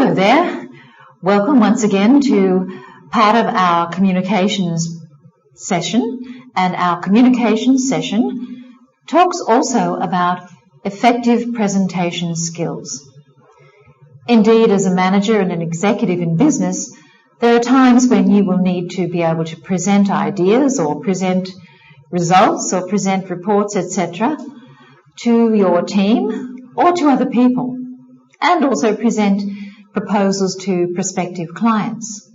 Hello there. Welcome once again to part of our communications session, and our communications session talks also about effective presentation skills. Indeed, as a manager and an executive in business, there are times when you will need to be able to present ideas or present results or present reports, etc., to your team or to other people, and also present proposals to prospective clients.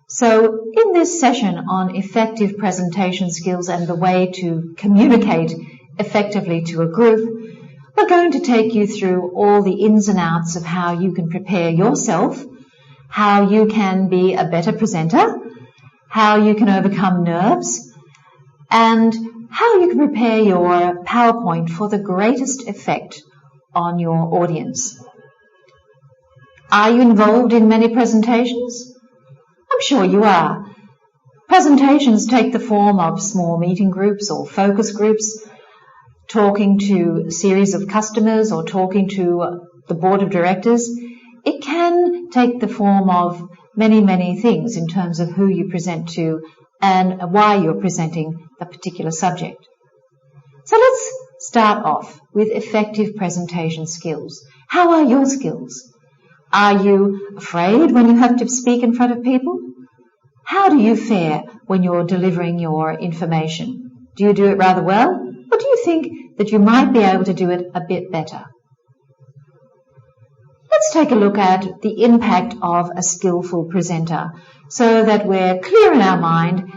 So in this session on effective presentation skills and the way to communicate effectively to a group, we're going to take you through all the ins and outs of how you can prepare yourself, how you can be a better presenter, how you can overcome nerves, and how you can prepare your PowerPoint for the greatest effect on your audience. Are you involved in many presentations? I'm sure you are. Presentations take the form of small meeting groups or focus groups, talking to a series of customers or talking to the board of directors. It can take the form of many, many things in terms of who you present to and why you're presenting a particular subject. So let's start off with effective presentation skills. How are your skills? Are you afraid when you have to speak in front of people? How do you fare when you're delivering your information? Do you do it rather well? Or do you think that you might be able to do it a bit better? Let's take a look at the impact of a skillful presenter so that we're clear in our mind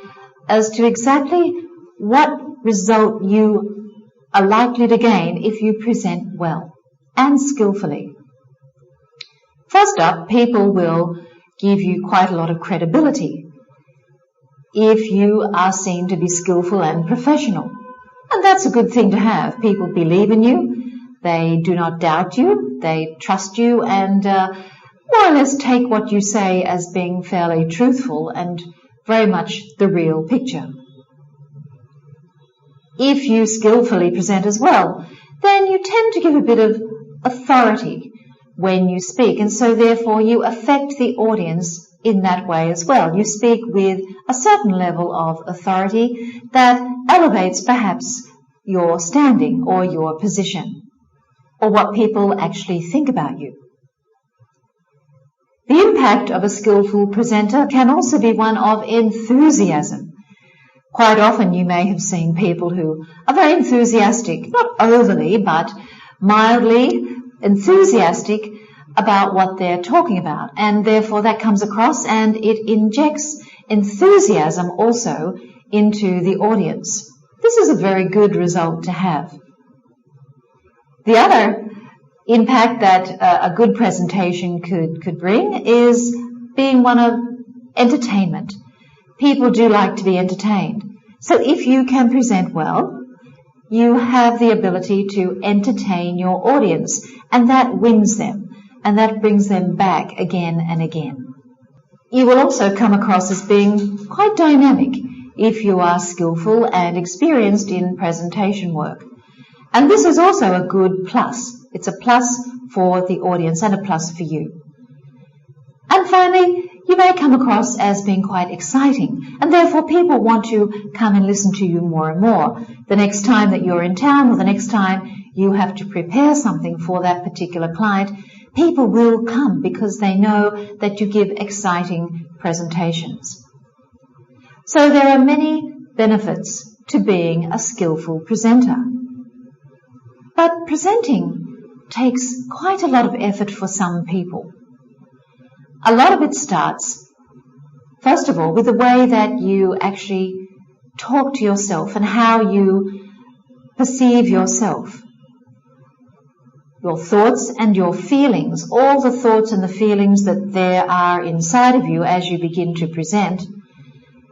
as to exactly what result you are likely to gain if you present well and skillfully. First up, people will give you quite a lot of credibility if you are seen to be skillful and professional. And that's a good thing to have. People believe in you, they do not doubt you, they trust you, and more or less take what you say as being fairly truthful and very much the real picture. If you skillfully present as well, then you tend to give a bit of authority when you speak, and so therefore you affect the audience in that way as well. You speak with a certain level of authority that elevates perhaps your standing or your position or what people actually think about you. The impact of a skillful presenter can also be one of enthusiasm. Quite often you may have seen people who are very enthusiastic, not overly, but mildly enthusiastic about what they're talking about, and therefore that comes across and it injects enthusiasm also into the audience. This is a very good result to have. The other impact that a good presentation could bring is being one of entertainment. People do like to be entertained. So if you can present well, you have the ability to entertain your audience, and that wins them, and that brings them back again and again. You will also come across as being quite dynamic if you are skillful and experienced in presentation work. And this is also a good plus. It's a plus for the audience and a plus for you. And finally, you may come across as being quite exciting, and therefore people want to come and listen to you more and more. The next time that you're in town or the next time you have to prepare something for that particular client, people will come because they know that you give exciting presentations. So there are many benefits to being a skillful presenter. But presenting takes quite a lot of effort for some people. A lot of it starts, first of all, with the way that you actually talk to yourself and how you perceive yourself. Your thoughts and your feelings, all the thoughts and the feelings that there are inside of you as you begin to present,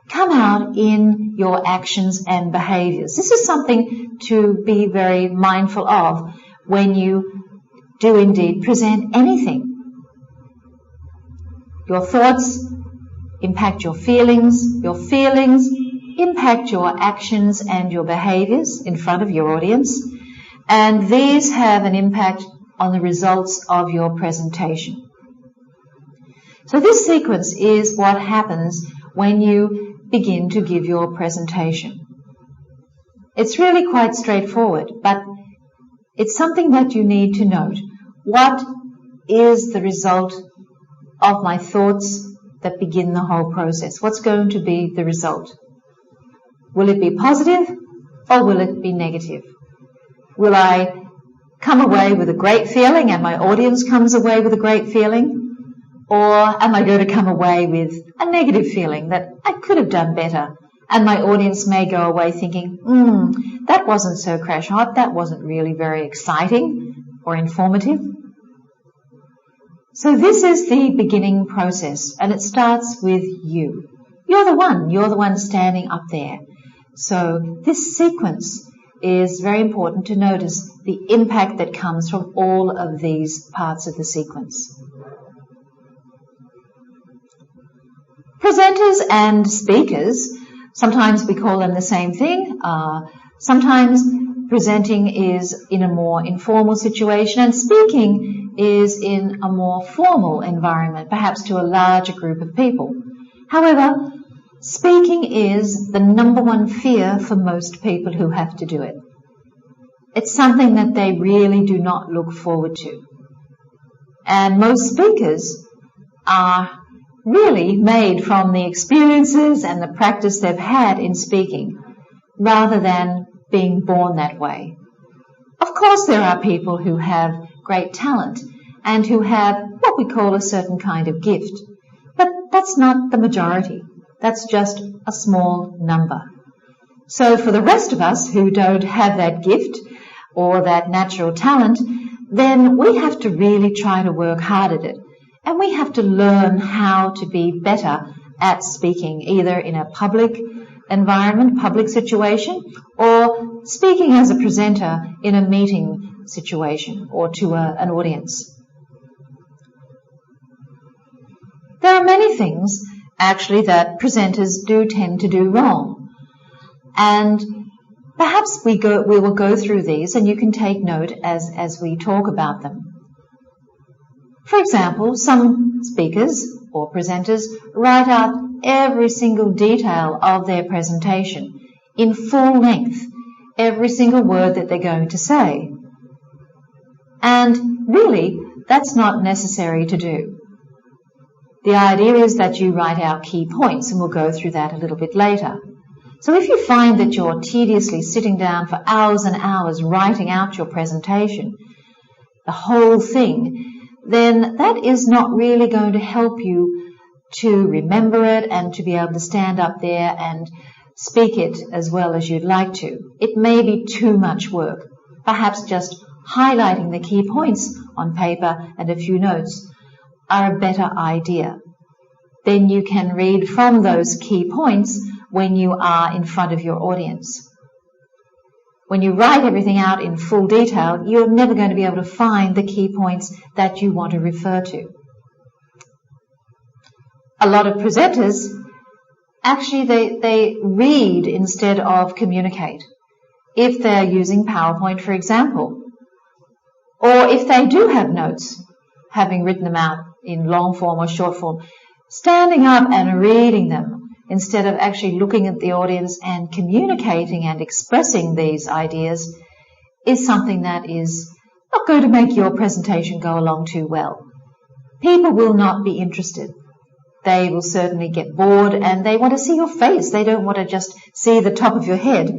come out in your actions and behaviors. This is something to be very mindful of when you do indeed present anything. Your thoughts impact your feelings impact your actions and your behaviors in front of your audience, and these have an impact on the results of your presentation. So this sequence is what happens when you begin to give your presentation. It's really quite straightforward, but it's something that you need to note. What is the result of my thoughts that begin the whole process? What's going to be the result? Will it be positive or will it be negative? Will I come away with a great feeling and my audience comes away with a great feeling? Or am I going to come away with a negative feeling that I could have done better? And my audience may go away thinking, that wasn't so crash hot, that wasn't really very exciting or informative. So this is the beginning process, and it starts with you. You're the one standing up there. So this sequence is very important to notice the impact that comes from all of these parts of the sequence. Presenters and speakers, sometimes we call them the same thing. Sometimes presenting is in a more informal situation and speaking is in a more formal environment, perhaps to a larger group of people. However, speaking is the number one fear for most people who have to do it. It's something that they really do not look forward to. And most speakers are really made from the experiences and the practice they've had in speaking, rather than being born that way. Of course, there are people who have great talent and who have what we call a certain kind of gift, but that's not the majority. That's just a small number. So for the rest of us who don't have that gift or that natural talent, then we have to really try to work hard at it. And we have to learn how to be better at speaking, either in a public environment, public situation, or speaking as a presenter in a meeting situation or to an audience. There are many things, actually, that presenters do tend to do wrong. And perhaps we will go through these and you can take note as we talk about them. For example, some speakers or presenters write out every single detail of their presentation in full length, every single word that they're going to say. And really, that's not necessary to do. The idea is that you write out key points, and we'll go through that a little bit later. So if you find that you're tediously sitting down for hours and hours writing out your presentation, the whole thing, then that is not really going to help you to remember it and to be able to stand up there and speak it as well as you'd like to. It may be too much work. Perhaps just highlighting the key points on paper and a few notes are a better idea. Then you can read from those key points when you are in front of your audience. When you write everything out in full detail, you're never going to be able to find the key points that you want to refer to. A lot of presenters, actually they read instead of communicate. If they're using PowerPoint, for example, or if they do have notes, having written them out in long form or short form, standing up and reading them instead of actually looking at the audience and communicating and expressing these ideas is something that is not going to make your presentation go along too well. People will not be interested. They will certainly get bored and they want to see your face. They don't want to just see the top of your head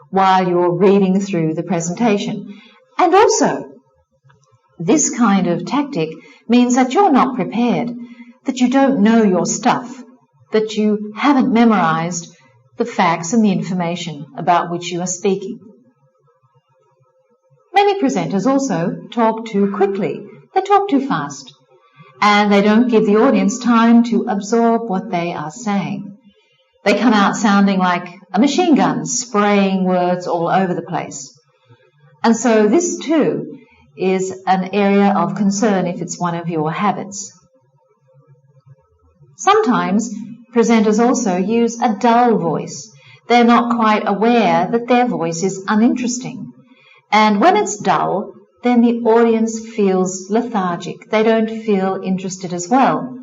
while you're reading through the presentation. And also, this kind of tactic means that you're not prepared, that you don't know your stuff, that you haven't memorized the facts and the information about which you are speaking. Many presenters also talk too quickly. They talk too fast, and they don't give the audience time to absorb what they are saying. They come out sounding like a machine gun, spraying words all over the place. And so this too is an area of concern if it's one of your habits. Sometimes presenters also use a dull voice. They're not quite aware that their voice is uninteresting. And when it's dull, then the audience feels lethargic. They don't feel interested as well.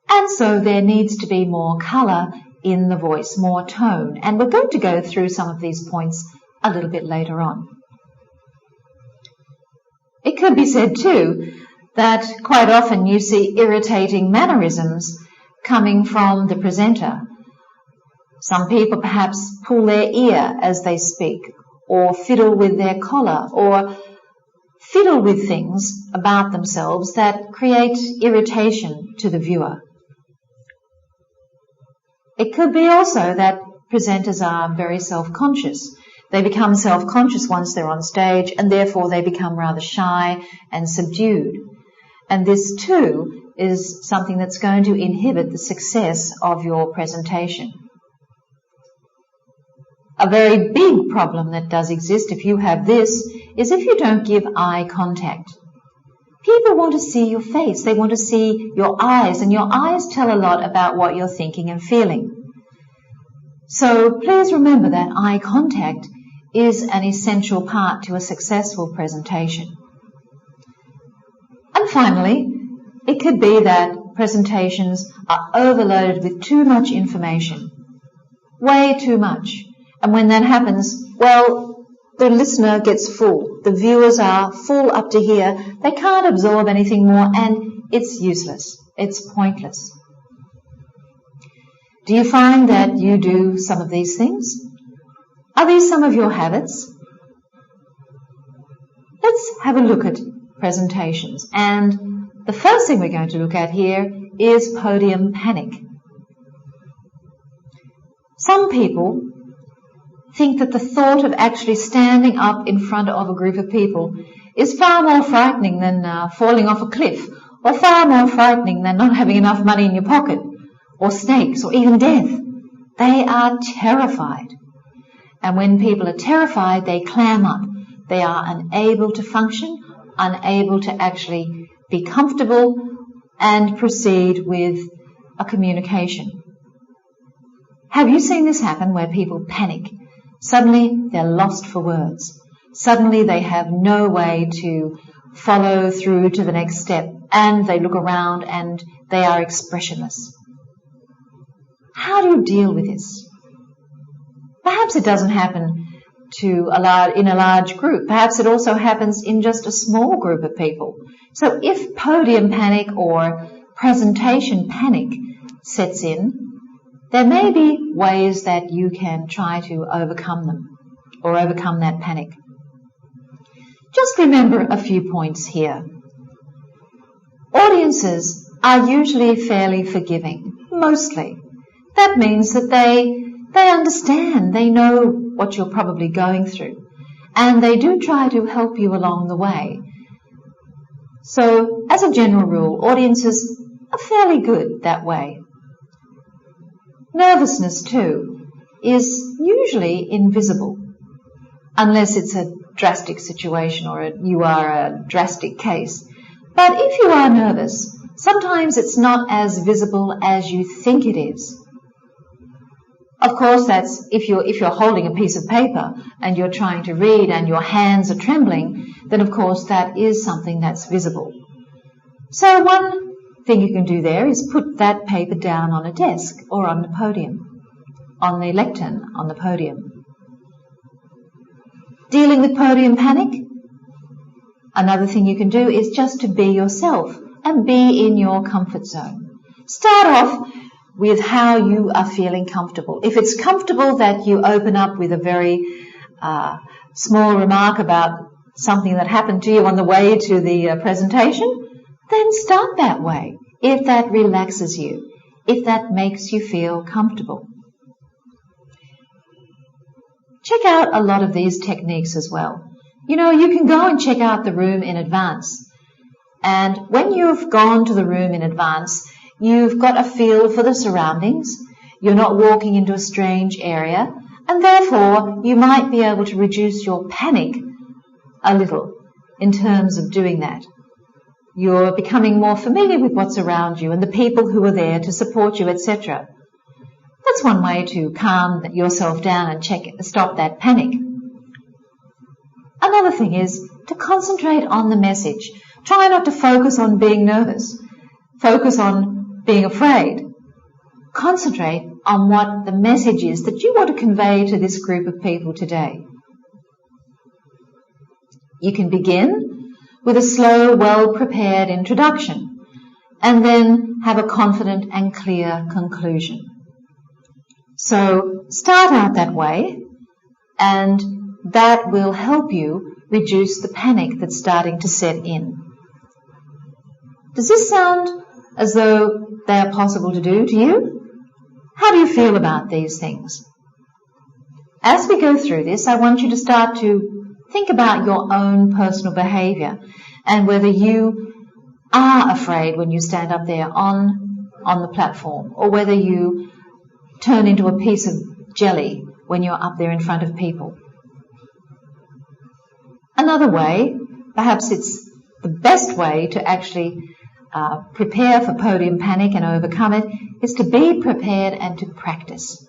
And so there needs to be more colour in the voice, more tone. And we're going to go through some of these points a little bit later on. It could be said too that quite often you see irritating mannerisms coming from the presenter. Some people perhaps pull their ear as they speak, or fiddle with their collar, or fiddle with things about themselves that create irritation to the viewer. It could be also that presenters are very self-conscious. They become self-conscious once they're on stage, and therefore they become rather shy and subdued. And this too is something that's going to inhibit the success of your presentation. A very big problem that does exist if you have this is if you don't give eye contact. People want to see your face. They want to see your eyes, and your eyes tell a lot about what you're thinking and feeling. So please remember that eye contact is an essential part to a successful presentation. And finally, it could be that presentations are overloaded with too much information, way too much. And when that happens, well, the listener gets full. The viewers are full up to here. They can't absorb anything more, and it's useless. It's pointless. Do you find that you do some of these things? Are these some of your habits? Let's have a look at presentations. And the first thing we're going to look at here is podium panic. Some people think that the thought of actually standing up in front of a group of people is far more frightening than falling off a cliff, or far more frightening than not having enough money in your pocket, or snakes, or even death. They are terrified. And when people are terrified, they clam up. They are unable to function, unable to actually be comfortable and proceed with a communication. Have you seen this happen where people panic? Suddenly they're lost for words. Suddenly they have no way to follow through to the next step, and they look around and they are expressionless. How do you deal with this? Perhaps it doesn't happen in a large group. Perhaps it also happens in just a small group of people. So if podium panic or presentation panic sets in, there may be ways that you can try to overcome them or overcome that panic. Just remember a few points here. Audiences are usually fairly forgiving, mostly. That means that they understand, they know what you're probably going through, and they do try to help you along the way. So, as a general rule, audiences are fairly good that way. Nervousness, too, is usually invisible, unless it's a drastic situation or you are a drastic case. But if you are nervous, sometimes it's not as visible as you think it is. Of course, that's if you're holding a piece of paper and you're trying to read and your hands are trembling, then of course that is something that's visible. So one thing you can do there is put that paper down on a desk or on the podium, on the lectern, on the podium. Dealing with podium panic? Another thing you can do is just to be yourself and be in your comfort zone. Start off with how you are feeling comfortable. If it's comfortable that you open up with a very small remark about something that happened to you on the way to the presentation, then start that way, if that relaxes you, if that makes you feel comfortable. Check out a lot of these techniques as well. You know, you can go and check out the room in advance. And when you've gone to the room in advance, you've got a feel for the surroundings. You're not walking into a strange area, and therefore you might be able to reduce your panic a little in terms of doing that. You're becoming more familiar with what's around you and the people who are there to support you, etc. That's one way to calm yourself down and stop that panic. Another thing is to concentrate on the message. Try not to focus on being nervous. Focus on being afraid. Concentrate on what the message is that you want to convey to this group of people today. You can begin with a slow, well-prepared introduction and then have a confident and clear conclusion. So start out that way, and that will help you reduce the panic that's starting to set in. Does this sound as though they are possible to do to you? How do you feel about these things? As we go through this, I want you to start to think about your own personal behavior and whether you are afraid when you stand up there on the platform, or whether you turn into a piece of jelly when you're up there in front of people. Another way, perhaps it's the best way to actually prepare for podium panic and overcome it, is to be prepared and to practice.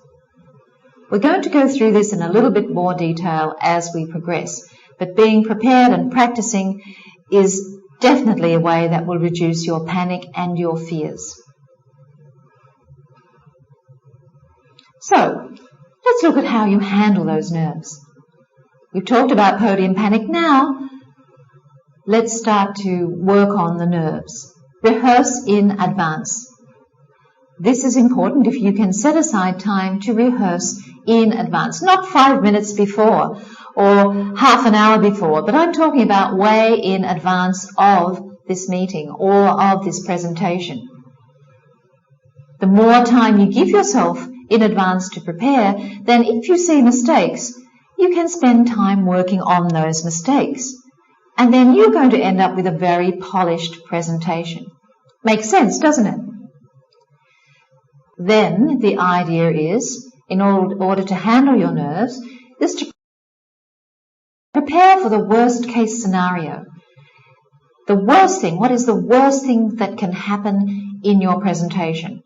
We're going to go through this in a little bit more detail as we progress, but being prepared and practicing is definitely a way that will reduce your panic and your fears. So, let's look at how you handle those nerves. We've talked about podium panic. Now, let's start to work on the nerves. Rehearse in advance. This is important if you can set aside time to rehearse in advance, not 5 minutes before or half an hour before, but I'm talking about way in advance of this meeting or of this presentation. The more time you give yourself in advance to prepare, then if you see mistakes, you can spend time working on those mistakes. And then you're going to end up with a very polished presentation. Makes sense, doesn't it? Then the idea is, in order to handle your nerves, is to prepare for the worst case scenario. The worst thing, what is the worst thing that can happen in your presentation?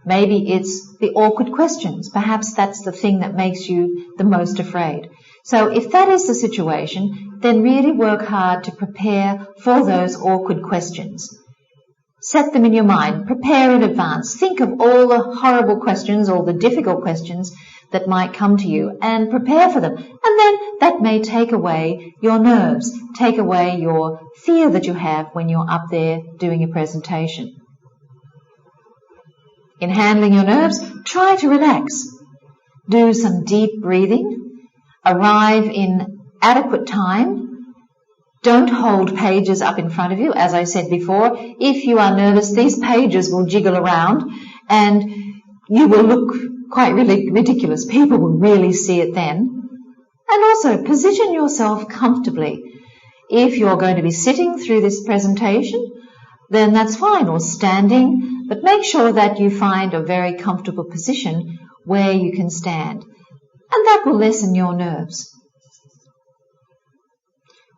Maybe it's the awkward questions. Perhaps that's the thing that makes you the most afraid. So if that is the situation, then really work hard to prepare for those awkward questions. Set them in your mind. Prepare in advance. Think of all the horrible questions, all the difficult questions that might come to you, and prepare for them. And then that may take away your nerves, take away your fear that you have when you're up there doing a presentation. In handling your nerves, try to relax. Do some deep breathing. Arrive in adequate time. Don't hold pages up in front of you. As I said before, if you are nervous, these pages will jiggle around and you will look quite really ridiculous. People will really see it then. And also, position yourself comfortably. If you're going to be sitting through this presentation, then that's fine, or standing, but make sure that you find a very comfortable position where you can stand. And that will lessen your nerves.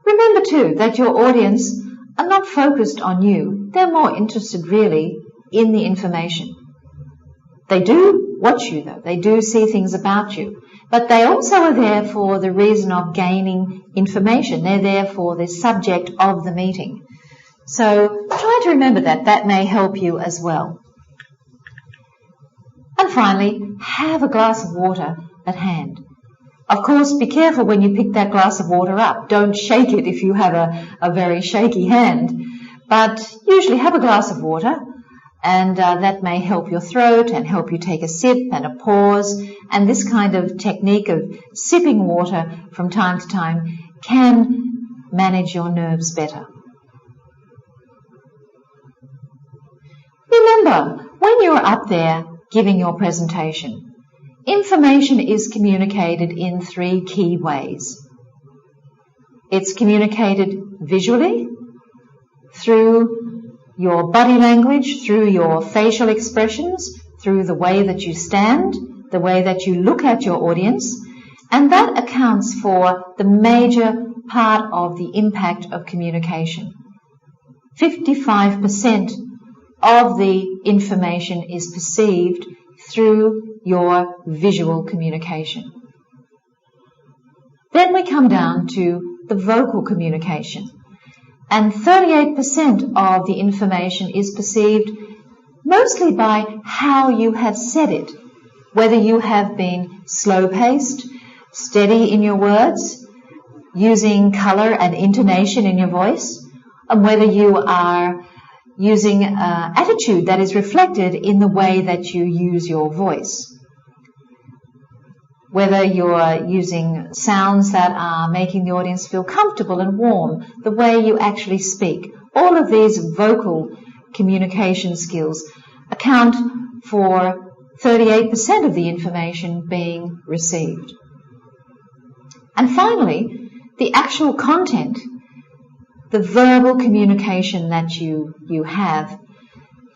Remember too that your audience are not focused on you. They're more interested really in the information. They do watch you though. They do see things about you. But they also are there for the reason of gaining information. They're there for the subject of the meeting. So try to remember that. That may help you as well. And finally, have a glass of water at hand. Of course, be careful when you pick that glass of water up. Don't shake it if you have a very shaky hand. But usually have a glass of water, and that may help your throat and help you take a sip and a pause. And this kind of technique of sipping water from time to time can manage your nerves better. Remember, when you're up there giving your presentation, information is communicated in 3 key ways. It's communicated visually, through your body language, through your facial expressions, through the way that you stand, the way that you look at your audience, and that accounts for the major part of the impact of communication. 55% of the information is perceived through your visual communication. Then we come down to the vocal communication, and 38% of the information is perceived mostly by how you have said it, whether you have been slow-paced, steady in your words, using colour and intonation in your voice, and whether you are using attitude that is reflected in the way that you use your voice. Whether you're using sounds that are making the audience feel comfortable and warm, the way you actually speak. All of these vocal communication skills account for 38% of the information being received. And finally, the actual content, the verbal communication that you have,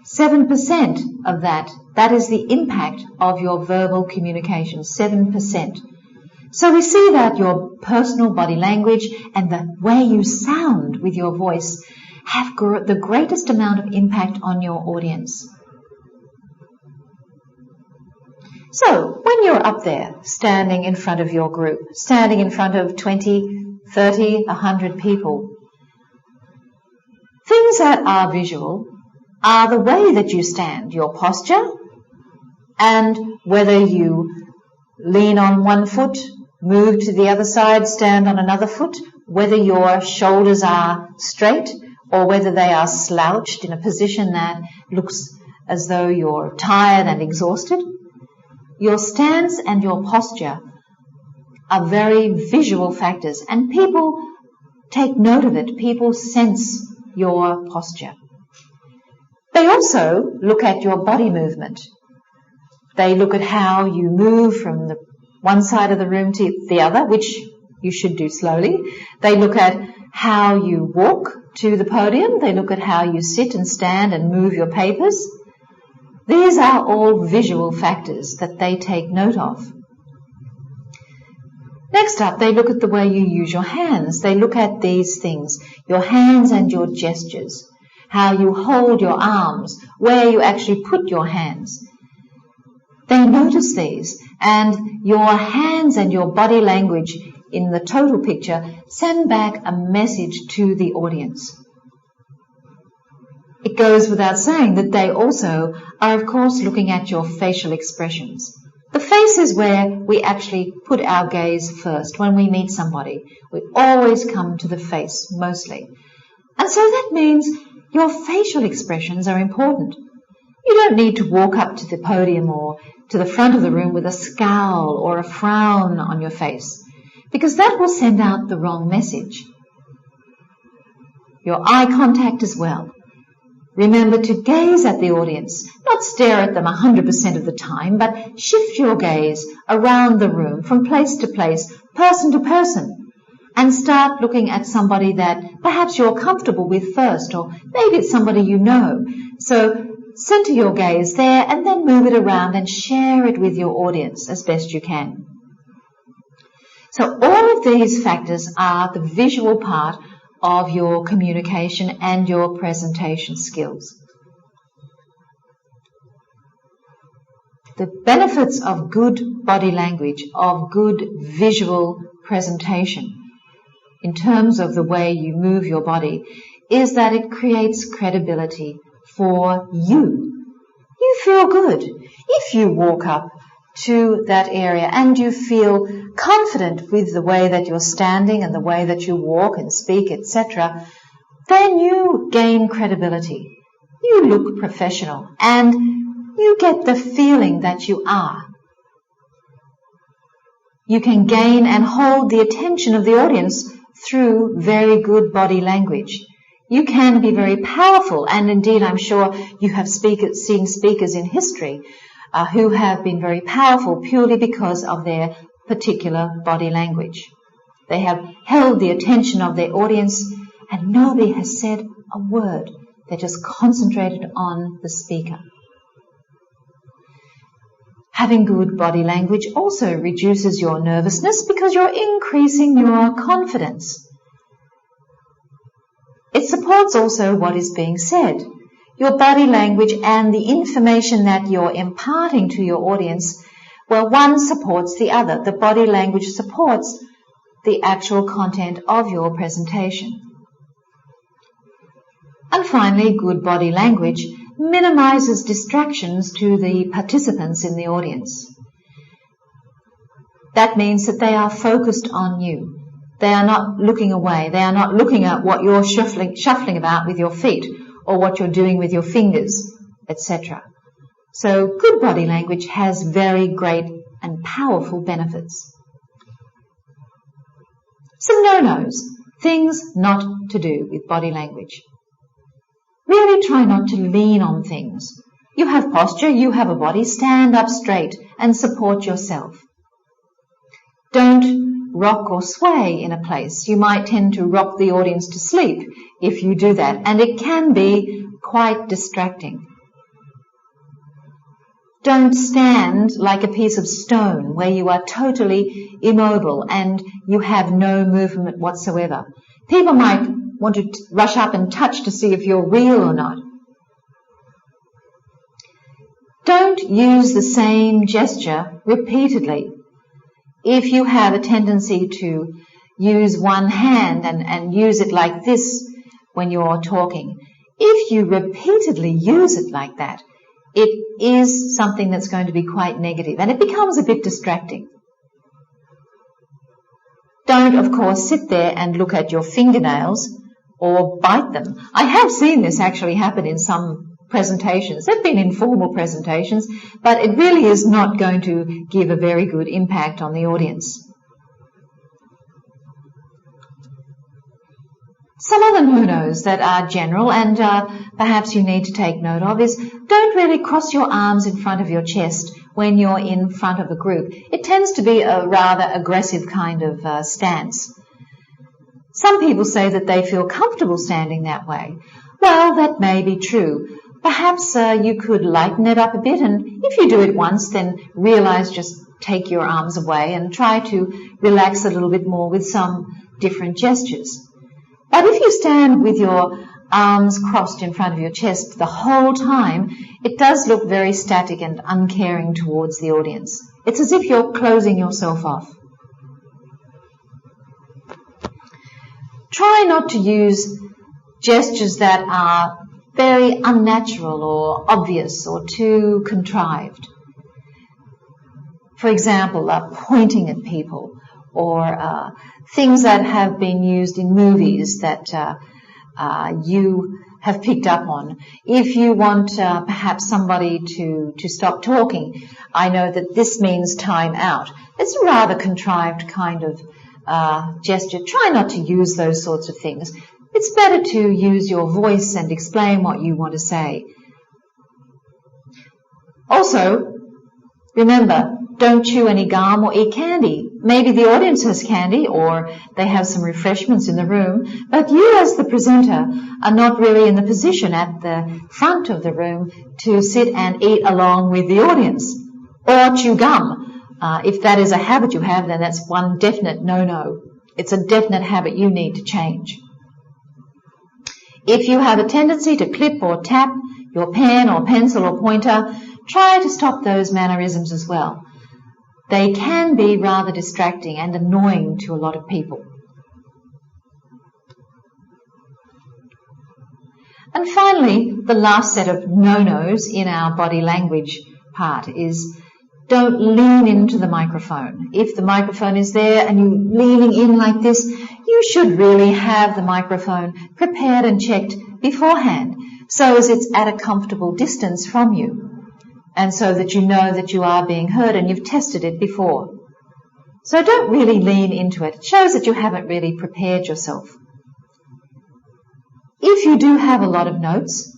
7% of that is the impact of your verbal communication, 7%. So we see that your personal body language and the way you sound with your voice have the greatest amount of impact on your audience. So when you're up there, standing in front of your group, standing in front of 20, 30, 100 people, things that are visual are the way that you stand, your posture, and whether you lean on one foot, move to the other side, stand on another foot, whether your shoulders are straight or whether they are slouched in a position that looks as though you're tired and exhausted. Your stance and your posture are very visual factors, and people take note of it. People sense your posture. They also look at your body movement. They look at how you move from the one side of the room to the other, which you should do slowly. They look at how you walk to the podium. They look at how you sit and stand and move your papers. These are all visual factors that they take note of. Next up, they look at the way you use your hands. They look at these things, your hands and your gestures, how you hold your arms, where you actually put your hands. They notice these, and your hands and your body language in the total picture send back a message to the audience. It goes without saying that they also are, of course, looking at your facial expressions. The face is where we actually put our gaze first. When we meet somebody, we always come to the face mostly. And so that means your facial expressions are important. You don't need to walk up to the podium or to the front of the room with a scowl or a frown on your face, because that will send out the wrong message. Your eye contact as well. Remember to gaze at the audience, not stare at them 100% of the time, but shift your gaze around the room from place to place, person to person, and start looking at somebody that perhaps you're comfortable with first, or maybe it's somebody you know. So center your gaze there and then move it around and share it with your audience as best you can. So all of these factors are the visual part of your communication and your presentation skills. The benefits of good body language, of good visual presentation, in terms of the way you move your body, is that it creates credibility for you. You feel good if you walk up to that area and you feel confident with the way that you're standing and the way that you walk and speak, etc., then you gain credibility. You look professional and you get the feeling that you are. You can gain and hold the attention of the audience through very good body language. You can be very powerful, and indeed I'm sure you have seen speakers in history who have been very powerful purely because of their particular body language. They have held the attention of their audience and nobody has said a word. They just concentrated on the speaker. Having good body language also reduces your nervousness because you're increasing your confidence. It supports also what is being said. Your body language and the information that you're imparting to your audience, well, one supports the other. The body language supports the actual content of your presentation. And finally, good body language minimizes distractions to the participants in the audience. That means that they are focused on you. They are not looking away. They are not looking at what you're shuffling about with your feet or what you're doing with your fingers, etc. So good body language has very great and powerful benefits. Some no-nos, things not to do with body language. Really try not to lean on things. You have posture, you have a body, stand up straight and support yourself. Don't rock or sway in a place. You might tend to rock the audience to sleep if you do that, and it can be quite distracting. Don't stand like a piece of stone where you are totally immobile and you have no movement whatsoever. People might want to rush up and touch to see if you're real or not. Don't use the same gesture repeatedly. If you have a tendency to use one hand and use it like this when you're talking, if you repeatedly use it like that, it is something that's going to be quite negative and it becomes a bit distracting. Don't, of course, sit there and look at your fingernails or bite them. I have seen this actually happen in some presentations. They've been informal presentations, but it really is not going to give a very good impact on the audience. Some other no-nos that are general and perhaps you need to take note of is don't really cross your arms in front of your chest when you're in front of a group. It tends to be a rather aggressive kind of stance. Some people say that they feel comfortable standing that way. Well, that may be true. Perhaps you could lighten it up a bit, and if you do it once, then realize just take your arms away and try to relax a little bit more with some different gestures. But if you stand with your arms crossed in front of your chest the whole time, it does look very static and uncaring towards the audience. It's as if you're closing yourself off. Try not to use gestures that are very unnatural or obvious or too contrived. For example, pointing at people or things that have been used in movies that you have picked up on. If you want perhaps somebody to stop talking, I know that this means time out. It's a rather contrived kind of gesture. Try not to use those sorts of things. It's better to use your voice and explain what you want to say. Also, remember, don't chew any gum or eat candy. Maybe the audience has candy or they have some refreshments in the room, but you as the presenter are not really in the position at the front of the room to sit and eat along with the audience or chew gum. If that is a habit you have, then that's one definite no-no. It's a definite habit you need to change. If you have a tendency to clip or tap your pen or pencil or pointer, try to stop those mannerisms as well. They can be rather distracting and annoying to a lot of people. And finally, the last set of no-nos in our body language part is don't lean into the microphone. If the microphone is there and you're leaning in like this, you should really have the microphone prepared and checked beforehand so as it's at a comfortable distance from you and so that you know that you are being heard and you've tested it before. So don't really lean into it. It shows that you haven't really prepared yourself. If you do have a lot of notes,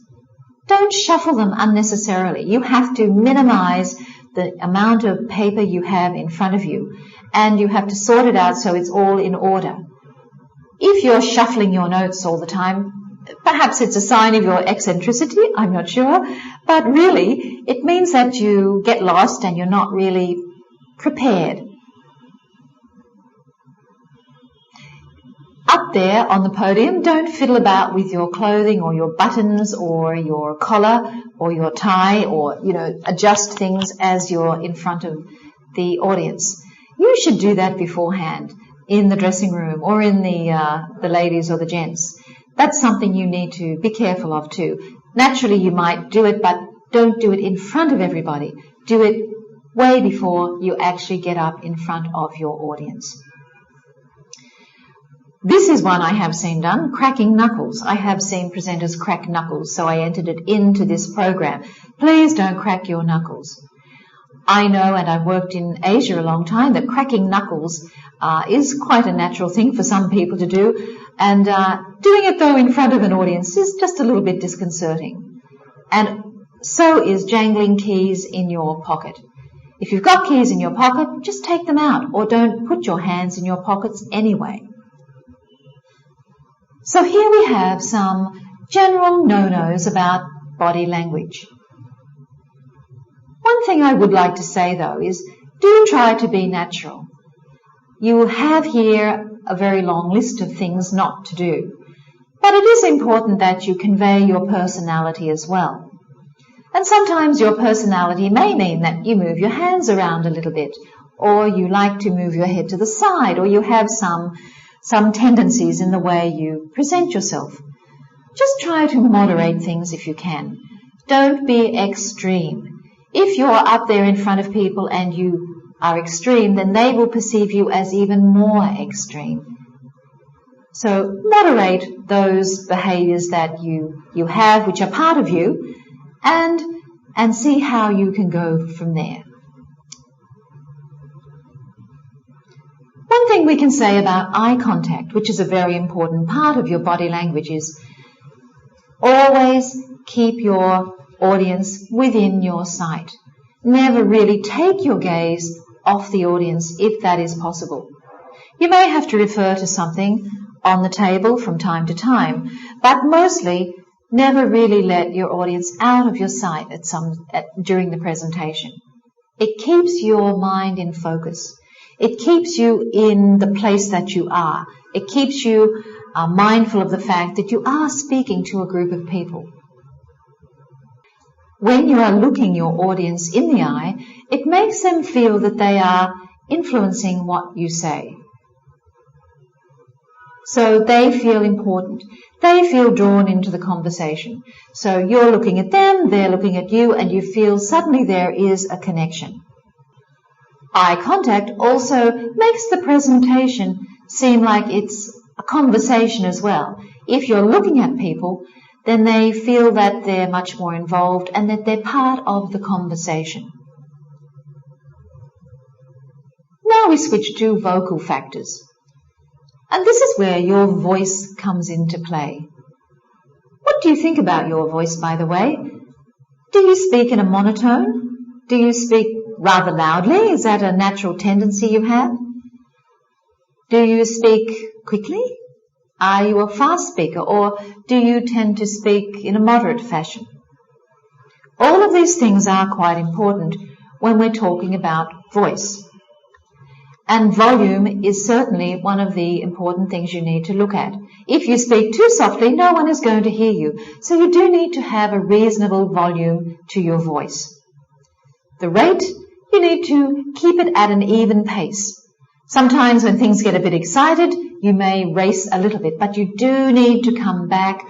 don't shuffle them unnecessarily. You have to minimize the amount of paper you have in front of you, and you have to sort it out so it's all in order. If you're shuffling your notes all the time, perhaps it's a sign of your eccentricity, I'm not sure, but really it means that you get lost and you're not really prepared. Up there on the podium, don't fiddle about with your clothing or your buttons or your collar or your tie or, adjust things as you're in front of the audience. You should do that beforehand in the dressing room or in the ladies or the gents. That's something you need to be careful of too. Naturally, you might do it, but don't do it in front of everybody. Do it way before you actually get up in front of your audience. This is one I have seen done, cracking knuckles. I have seen presenters crack knuckles, so I entered it into this program. Please don't crack your knuckles. I know, and I've worked in Asia a long time, that cracking knuckles is quite a natural thing for some people to do, and doing it though in front of an audience is just a little bit disconcerting. And so is jangling keys in your pocket. If you've got keys in your pocket, just take them out, or don't put your hands in your pockets anyway. So here we have some general no-nos about body language. One thing I would like to say, though, is do try to be natural. You have here a very long list of things not to do, but it is important that you convey your personality as well. And sometimes your personality may mean that you move your hands around a little bit, or you like to move your head to the side, or you have some tendencies in the way you present yourself. Just try to moderate things if you can. Don't be extreme. If you're up there in front of people and you are extreme, then they will perceive you as even more extreme. So moderate those behaviors that you have, which are part of you, and see how you can go from there. One thing we can say about eye contact, which is a very important part of your body language, is always keep your audience within your sight. Never really take your gaze off the audience if that is possible. You may have to refer to something on the table from time to time, but mostly never really let your audience out of your sight during the presentation. It keeps your mind in focus. It keeps you in the place that you are. It keeps you mindful of the fact that you are speaking to a group of people. When you are looking your audience in the eye, it makes them feel that they are influencing what you say. So they feel important. They feel drawn into the conversation. So you're looking at them, they're looking at you, and you feel suddenly there is a connection. Eye contact also makes the presentation seem like it's a conversation as well. If you're looking at people, then they feel that they're much more involved and that they're part of the conversation. Now we switch to vocal factors. And this is where your voice comes into play. What do you think about your voice, by the way? Do you speak in a monotone? Do you speak rather loudly? Is that a natural tendency you have? Do you speak quickly? Are you a fast speaker, or do you tend to speak in a moderate fashion? All of these things are quite important when we're talking about voice. And volume is certainly one of the important things you need to look at. If you speak too softly, no one is going to hear you. So you do need to have a reasonable volume to your voice. The rate, you need to keep it at an even pace. Sometimes when things get a bit excited, you may race a little bit, but you do need to come back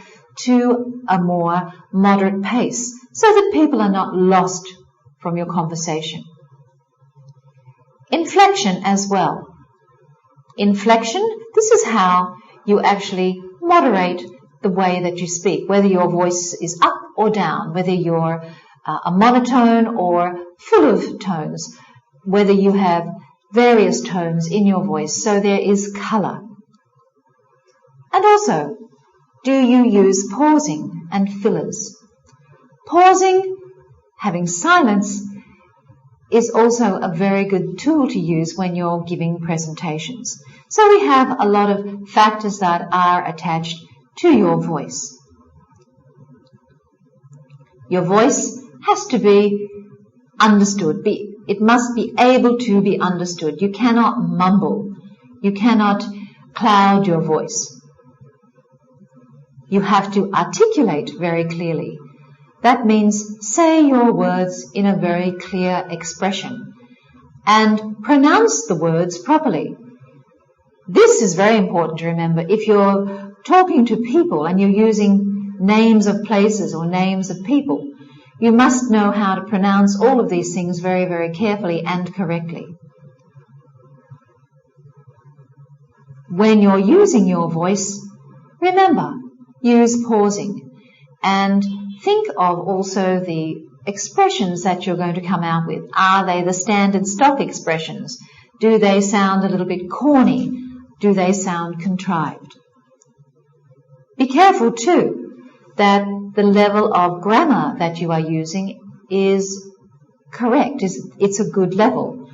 to a more moderate pace so that people are not lost from your conversation. Inflection as well. Inflection, this is how you actually moderate the way that you speak, whether your voice is up or down, whether you're a monotone or full of tones, whether you have various tones in your voice, so there is colour. And also, do you use pausing and fillers? Pausing, having silence, is also a very good tool to use when you're giving presentations. So we have a lot of factors that are attached to your voice. Your voice has to be understood. It must be able to be understood. You cannot mumble. You cannot cloud your voice. You have to articulate very clearly. That means say your words in a very clear expression and pronounce the words properly. This is very important to remember. If you're talking to people and you're using names of places or names of people. You must know how to pronounce all of these things very, very carefully and correctly. When you're using your voice, remember, use pausing and think of also the expressions that you're going to come out with. Are they the standard stock expressions? Do they sound a little bit corny? Do they sound contrived? Be careful too that the level of grammar that you are using is correct. It's a good level.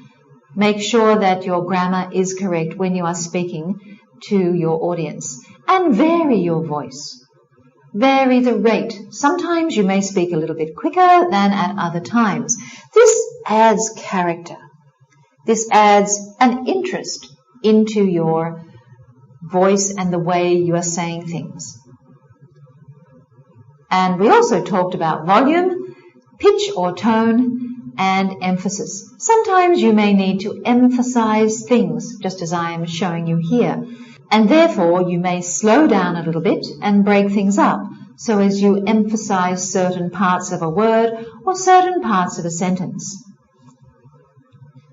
Make sure that your grammar is correct when you are speaking to your audience. And vary your voice. Vary the rate. Sometimes you may speak a little bit quicker than at other times. This adds character. This adds an interest into your voice and the way you are saying things. And we also talked about volume, pitch or tone, and emphasis. Sometimes you may need to emphasize things, just as I am showing you here. And therefore, you may slow down a little bit and break things up so as you emphasize certain parts of a word or certain parts of a sentence.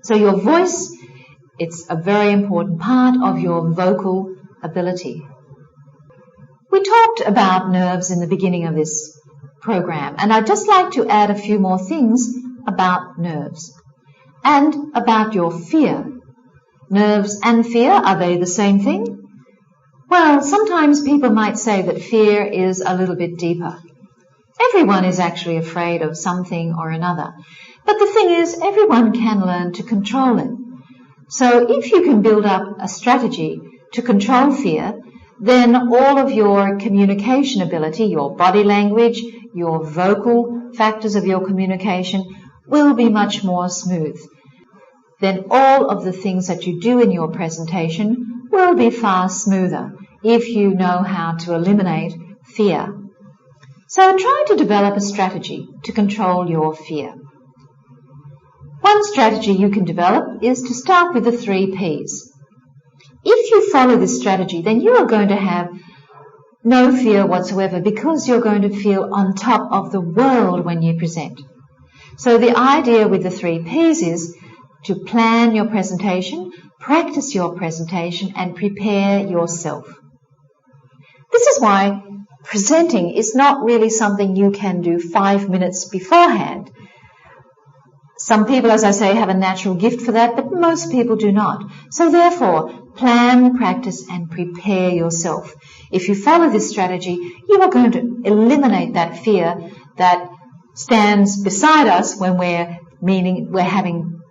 So your voice, it's a very important part of your vocal ability. We talked about nerves in the beginning of this program, and I'd just like to add a few more things about nerves and about your fear. Nerves and fear, are they the same thing? Well, sometimes people might say that fear is a little bit deeper. Everyone is actually afraid of something or another. But the thing is, everyone can learn to control it. So if you can build up a strategy to control fear, then all of your communication ability, your body language, your vocal factors of your communication will be much more smooth. Then all of the things that you do in your presentation will be far smoother if you know how to eliminate fear. So try to develop a strategy to control your fear. One strategy you can develop is to start with the 3 Ps. If you follow this strategy, then you are going to have no fear whatsoever because you're going to feel on top of the world when you present. So the idea with the 3 Ps is to plan your presentation, practice your presentation, and prepare yourself. This is why presenting is not really something you can do 5 minutes beforehand. Some people, as I say, have a natural gift for that, but most people do not. So therefore, plan, practice, and prepare yourself. If you follow this strategy, you are going to eliminate that fear that stands beside us when we're having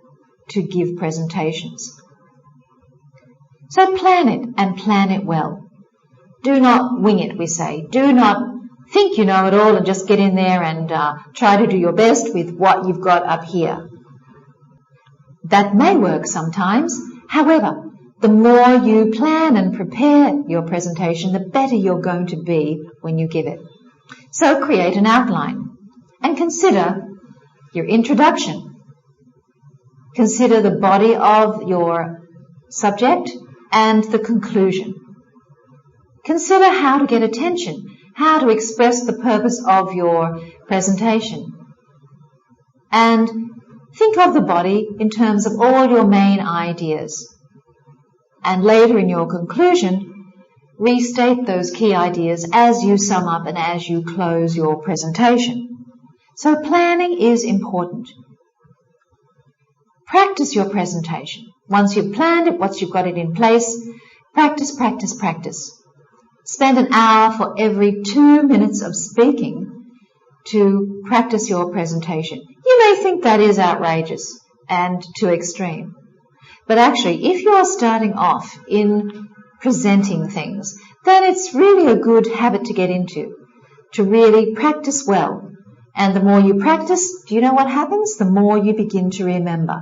to give presentations. So plan it, and plan it well. Do not wing it, we say. Do not think you know it all and just get in there and try to do your best with what you've got up here. That may work sometimes. However, the more you plan and prepare your presentation, the better you're going to be when you give it. So create an outline and consider your introduction. Consider the body of your subject and the conclusion. Consider how to get attention, how to express the purpose of your presentation. And think of the body in terms of all your main ideas. And later in your conclusion, restate those key ideas as you sum up and as you close your presentation. So planning is important. Practice your presentation. Once you've planned it, once you've got it in place, practice, practice, practice. Spend an hour for every 2 minutes of speaking to practice your presentation. You may think that is outrageous and too extreme. But actually, if you are starting off in presenting things, then it's really a good habit to get into, to really practice well. And the more you practice, do you know what happens? The more you begin to remember.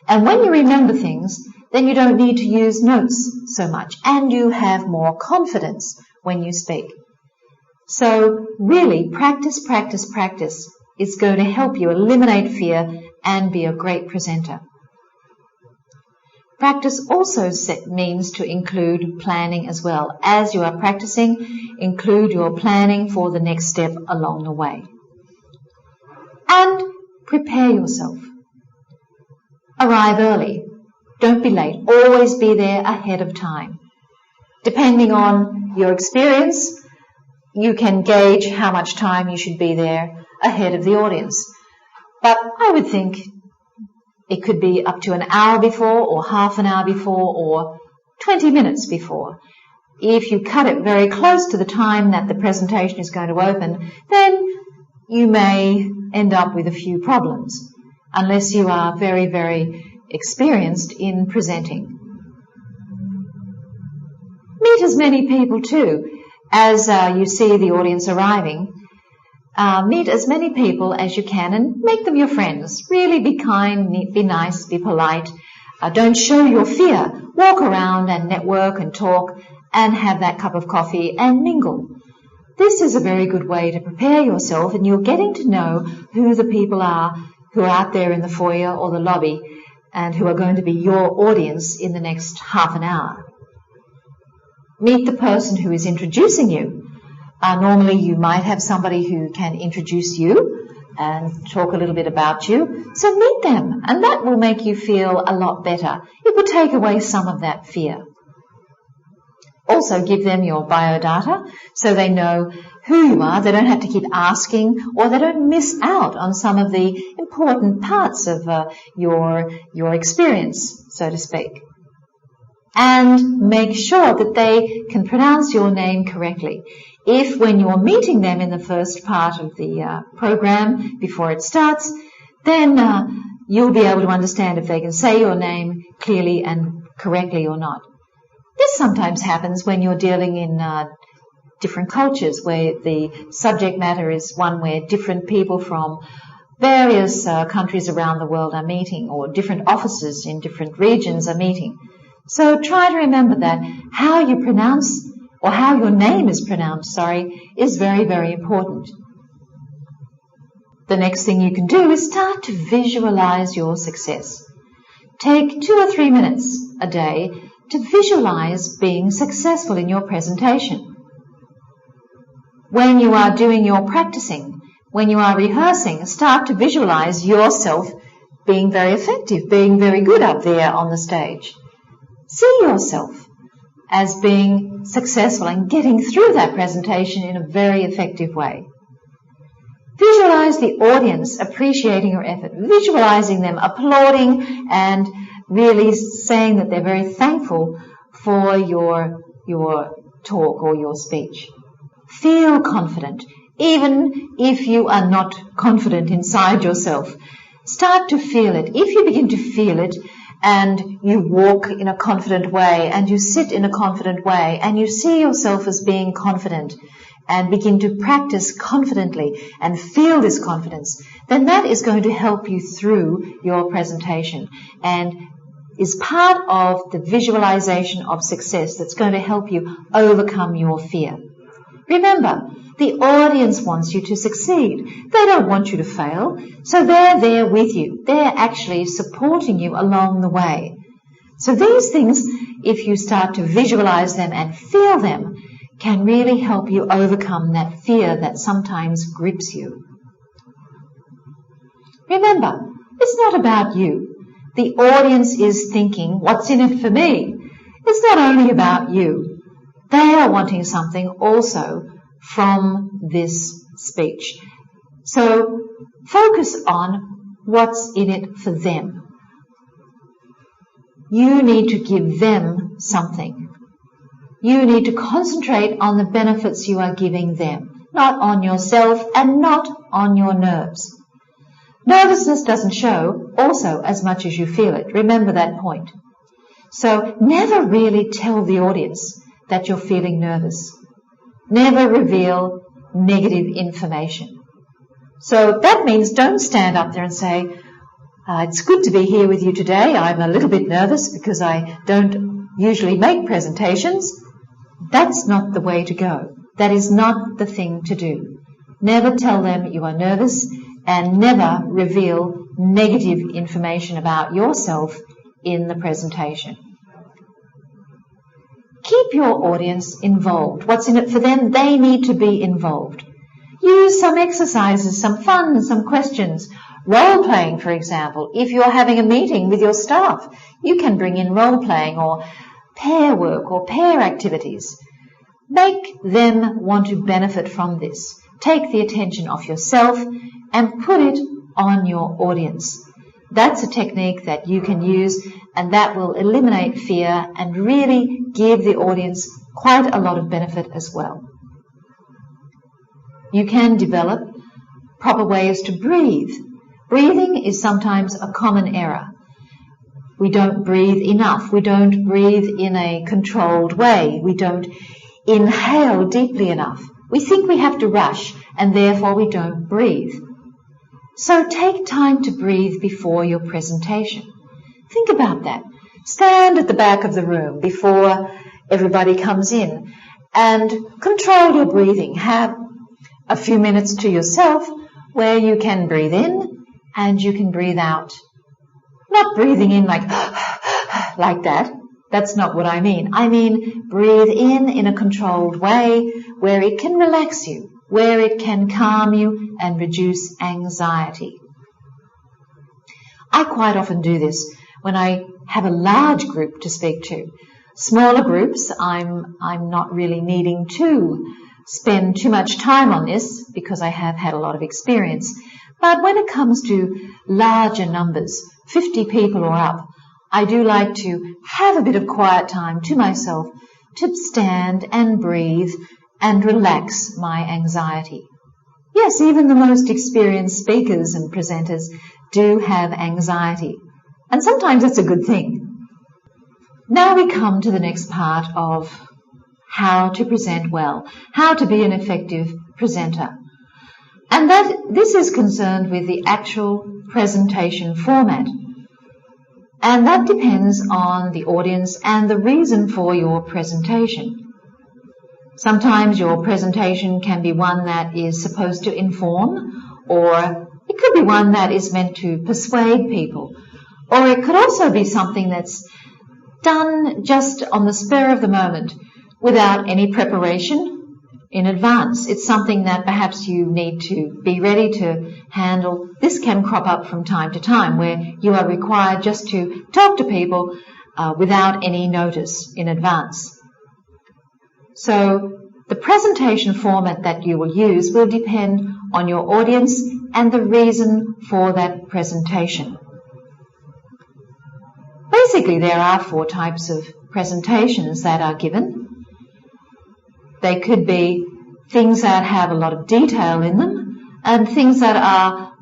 And when you remember things, then you don't need to use notes so much, and you have more confidence when you speak. So really, practice, practice, practice is going to help you eliminate fear and be a great presenter. Practice also means to include planning as well. As you are practicing, include your planning for the next step along the way. And prepare yourself. Arrive early. Don't be late. Always be there ahead of time. Depending on your experience, you can gauge how much time you should be there ahead of the audience. But I would think it could be up to an hour before, or half an hour before, or 20 minutes before. If you cut it very close to the time that the presentation is going to open, then you may end up with a few problems, unless you are very, very experienced in presenting. Meet as many people too. As you see the audience arriving, meet as many people as you can and make them your friends. Really be kind, be nice, be polite. Don't show your fear. Walk around and network and talk and have that cup of coffee and mingle. This is a very good way to prepare yourself, and you're getting to know who the people are who are out there in the foyer or the lobby and who are going to be your audience in the next half an hour. Meet the person who is introducing you. Normally you might have somebody who can introduce you and talk a little bit about you. So meet them, and that will make you feel a lot better. It will take away some of that fear. Also give them your biodata so they know who you are. They don't have to keep asking, or they don't miss out on some of the important parts of your experience, so to speak. And make sure that they can pronounce your name correctly. If when you're meeting them in the first part of the program before it starts, then you'll be able to understand if they can say your name clearly and correctly or not. This sometimes happens when you're dealing in different cultures, where the subject matter is one where different people from various countries around the world are meeting, or different offices in different regions are meeting. So try to remember that how you pronounce, or how your name is pronounced, is very, very important. The next thing you can do is start to visualize your success. Take 2 or 3 minutes a day to visualize being successful in your presentation. When you are doing your practicing, when you are rehearsing, start to visualize yourself being very effective, being very good up there on the stage. See yourself as being successful and getting through that presentation in a very effective way. Visualize the audience appreciating your effort, visualizing them applauding and really saying that they're very thankful for your talk or your speech. Feel confident, even if you are not confident inside yourself. Start to feel it. If you begin to feel it, and you walk in a confident way, and you sit in a confident way, and you see yourself as being confident, and begin to practice confidently and feel this confidence, then that is going to help you through your presentation and is part of the visualization of success that's going to help you overcome your fear. Remember, the audience wants you to succeed. They don't want you to fail, so they're there with you. They're actually supporting you along the way. So these things, if you start to visualize them and feel them, can really help you overcome that fear that sometimes grips you. Remember, it's not about you. The audience is thinking, what's in it for me? It's not only about you. They are wanting something also from this speech. So focus on what's in it for them. You need to give them something. You need to concentrate on the benefits you are giving them, not on yourself and not on your nerves. Nervousness doesn't show also as much as you feel it. Remember that point. So never really tell the audience that you're feeling nervous. Never reveal negative information. So that means don't stand up there and say, it's good to be here with you today. I'm a little bit nervous because I don't usually make presentations. That's not the way to go. That is not the thing to do. Never tell them you are nervous, and never reveal negative information about yourself in the presentation. Keep your audience involved. What's in it for them? They need to be involved. Use some exercises, some fun, some questions. Role-playing, for example. If you're having a meeting with your staff, you can bring in role-playing or pair work or pair activities. Make them want to benefit from this. Take the attention off yourself and put it on your audience. That's a technique that you can use, and that will eliminate fear and really give the audience quite a lot of benefit as well. You can develop proper ways to breathe. Breathing is sometimes a common error. We don't breathe enough. We don't breathe in a controlled way. We don't inhale deeply enough. We think we have to rush, and therefore we don't breathe. So take time to breathe before your presentation. Think about that. Stand at the back of the room before everybody comes in and control your breathing. Have a few minutes to yourself where you can breathe in and you can breathe out. Not breathing in like that. That's not what I mean. I mean breathe in a controlled way where it can relax you, where it can calm you and reduce anxiety. I quite often do this when I have a large group to speak to. Smaller groups, I'm not really needing to spend too much time on this because I have had a lot of experience. But when it comes to larger numbers, 50 people or up, I do like to have a bit of quiet time to myself to stand and breathe and relax my anxiety. Yes, even the most experienced speakers and presenters do have anxiety, and sometimes it's a good thing. Now we come to the next part of how to present well, how to be an effective presenter. And this is concerned with the actual presentation format. And that depends on the audience and the reason for your presentation. Sometimes your presentation can be one that is supposed to inform, or it could be one that is meant to persuade people, or it could also be something that's done just on the spur of the moment without any preparation in advance. It's something that perhaps you need to be ready to handle. This can crop up from time to time where you are required just to talk to people without any notice in advance. So the presentation format that you will use will depend on your audience and the reason for that presentation. Basically, there are 4 types of presentations that are given. They could be things that have a lot of detail in them and things that are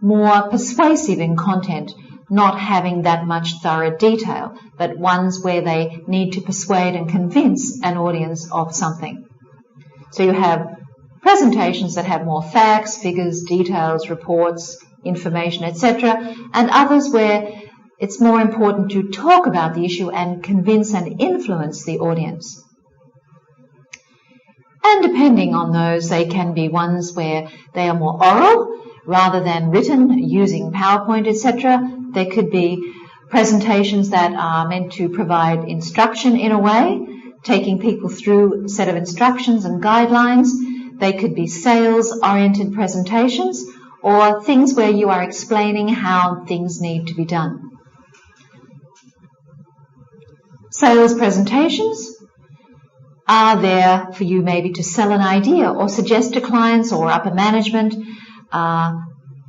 more persuasive in content, not having that much thorough detail, but ones where they need to persuade and convince an audience of something. So you have presentations that have more facts, figures, details, reports, information, etc., and others where it's more important to talk about the issue and convince and influence the audience. And depending on those, they can be ones where they are more oral rather than written using PowerPoint, etc. They could be presentations that are meant to provide instruction in a way, taking people through a set of instructions and guidelines. They could be sales-oriented presentations or things where you are explaining how things need to be done. Sales presentations are there for you maybe to sell an idea or suggest to clients or upper management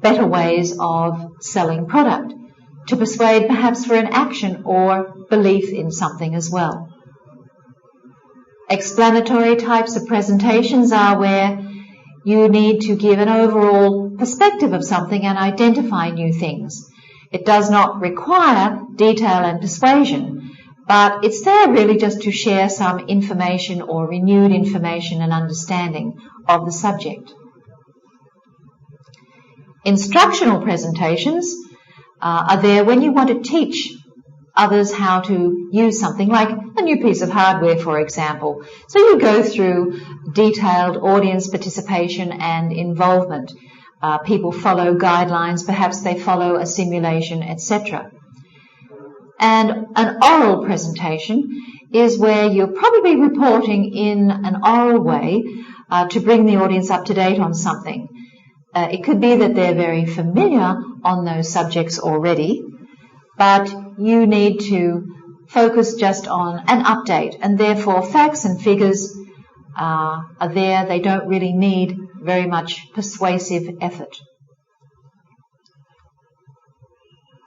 better ways of selling product, to persuade perhaps for an action or belief in something as well. Explanatory types of presentations are where you need to give an overall perspective of something and identify new things. It does not require detail and persuasion, but it's there really just to share some information or renewed information and understanding of the subject. Instructional presentations are there when you want to teach others how to use something like a new piece of hardware, for example. So you go through detailed audience participation and involvement. People follow guidelines, perhaps they follow a simulation, etc. And an oral presentation is where you're probably reporting in an oral way to bring the audience up to date on something. It could be that they're very familiar on those subjects already, but you need to focus just on an update, and therefore facts and figures are there. They don't really need very much persuasive effort.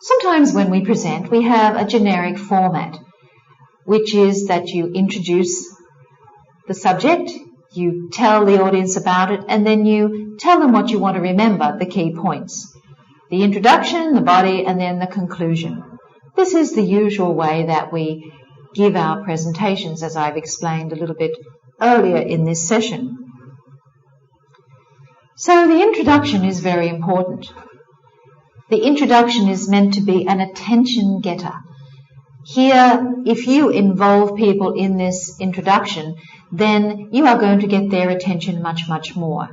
Sometimes when we present, we have a generic format, which is that you introduce the subject, you tell the audience about it, and then you tell them what you want to remember, the key points. The introduction, the body, and then the conclusion. This is the usual way that we give our presentations, as I've explained a little bit earlier in this session. So the introduction is very important. The introduction is meant to be an attention getter. Here, if you involve people in this introduction, then you are going to get their attention much, much more.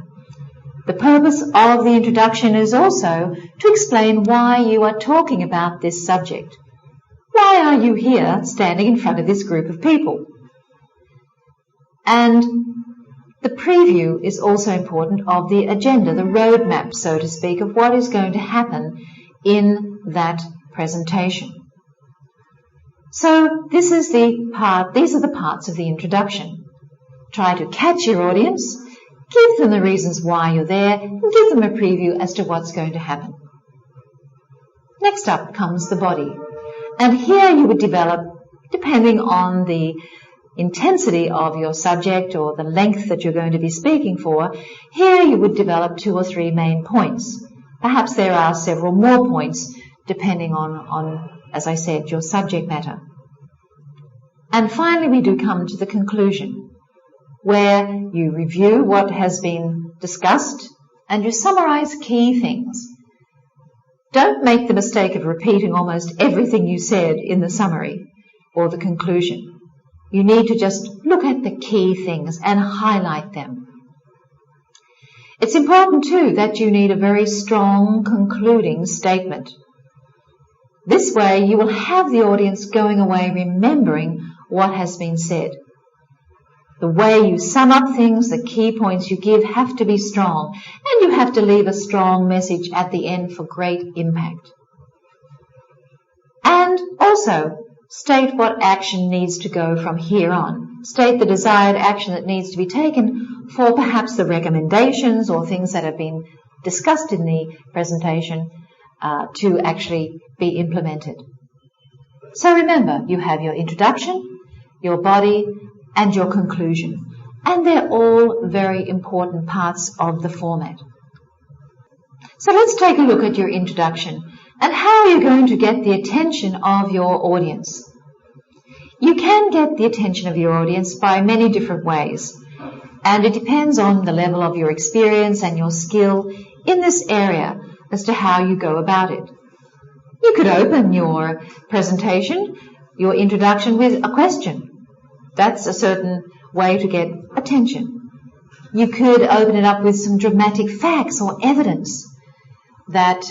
The purpose of the introduction is also to explain why you are talking about this subject. Why are you here standing in front of this group of people? And the preview is also important of the agenda, the roadmap, so to speak, of what is going to happen in that presentation. So these are the parts of the introduction. Try to catch your audience, give them the reasons why you're there, and give them a preview as to what's going to happen. Next up comes the body. And here you would develop, depending on the intensity of your subject or the length that you're going to be speaking for, here you would develop 2 or 3 main points. Perhaps there are several more points depending on, as I said, your subject matter. And finally we do come to the conclusion, where you review what has been discussed and you summarize key things. Don't make the mistake of repeating almost everything you said in the summary or the conclusion. You need to just look at the key things and highlight them. It's important too that you need a very strong concluding statement. This way you will have the audience going away remembering what has been said. The way you sum up things, the key points you give have to be strong, and you have to leave a strong message at the end for great impact. And also, state what action needs to go from here on. State the desired action that needs to be taken for perhaps the recommendations or things that have been discussed in the presentation to actually be implemented. So remember, you have your introduction, your body, and your conclusion. And they're all very important parts of the format. So let's take a look at your introduction and how are you going to get the attention of your audience. You can get the attention of your audience by many different ways, and it depends on the level of your experience and your skill in this area as to how you go about it. You could open your presentation, your introduction, with a question. That's a certain way to get attention. You could open it up with some dramatic facts or evidence that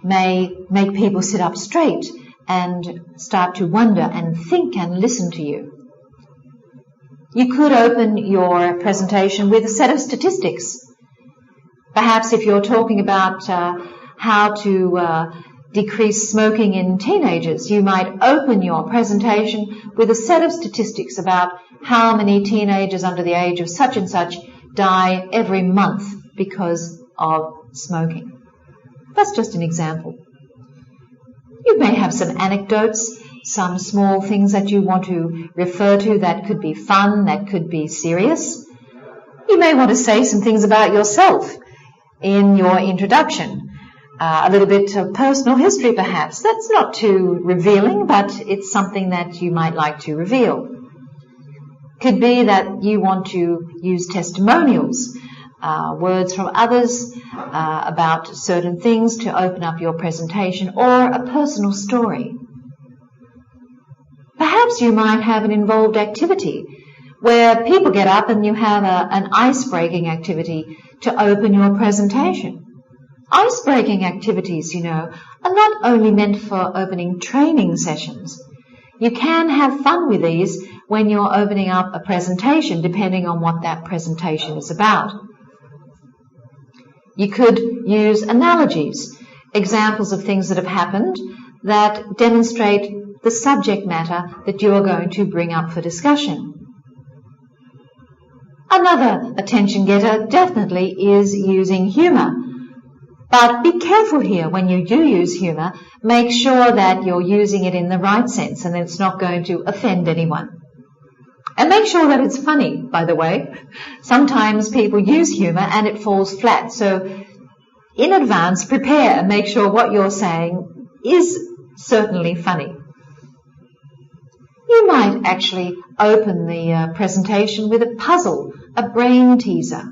may make people sit up straight and start to wonder and think and listen to you. You could open your presentation with a set of statistics. Perhaps if you're talking about how to decrease smoking in teenagers, you might open your presentation with a set of statistics about how many teenagers under the age of such and such die every month because of smoking. That's just an example. You may have some anecdotes, some small things that you want to refer to that could be fun, that could be serious. You may want to say some things about yourself in your introduction. A little bit of personal history perhaps. That's not too revealing, but it's something that you might like to reveal. Could be that you want to use testimonials, words from others about certain things to open up your presentation, or a personal story. Perhaps you might have an involved activity where people get up and you have an ice-breaking activity to open your presentation. Ice-breaking activities, are not only meant for opening training sessions. You can have fun with these when you're opening up a presentation, depending on what that presentation is about. You could use analogies, examples of things that have happened that demonstrate the subject matter that you're going to bring up for discussion. Another attention getter definitely is using humour. But be careful here when you do use humour. Make sure that you're using it in the right sense and that it's not going to offend anyone. And make sure that it's funny, by the way. Sometimes people use humour and it falls flat. So in advance, prepare and make sure what you're saying is certainly funny. You might actually open the presentation with a puzzle, a brain teaser,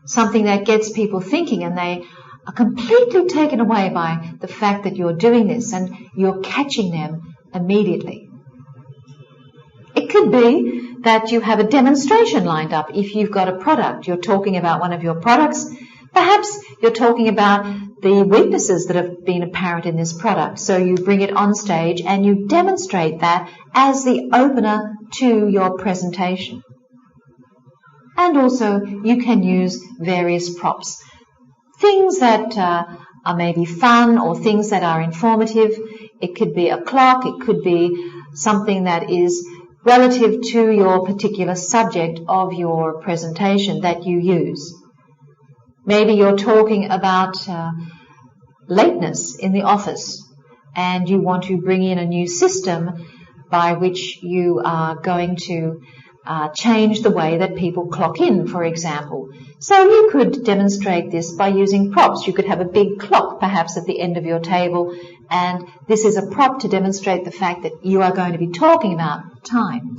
something that gets people thinking and they are completely taken away by the fact that you're doing this and you're catching them immediately. It could be that you have a demonstration lined up. If you've got a product, you're talking about one of your products, perhaps you're talking about the weaknesses that have been apparent in this product. So you bring it on stage and you demonstrate that as the opener to your presentation. And also you can use various props. Things that are maybe fun or things that are informative. It could be a clock, it could be something that is relative to your particular subject of your presentation that you use. Maybe you're talking about lateness in the office and you want to bring in a new system by which you are going to change the way that people clock in, for example. So you could demonstrate this by using props. You could have a big clock perhaps at the end of your table, and this is a prop to demonstrate the fact that you are going to be talking about time.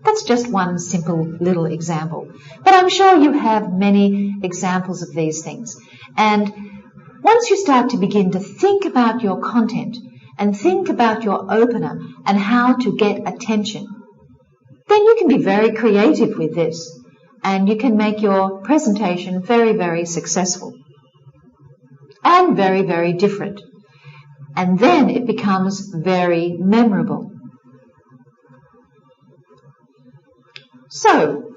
That's just one simple little example. But I'm sure you have many examples of these things. And once you start to begin to think about your content and think about your opener and how to get attention, then you can be very creative with this and you can make your presentation very, very successful and very, very different. And then it becomes very memorable. So,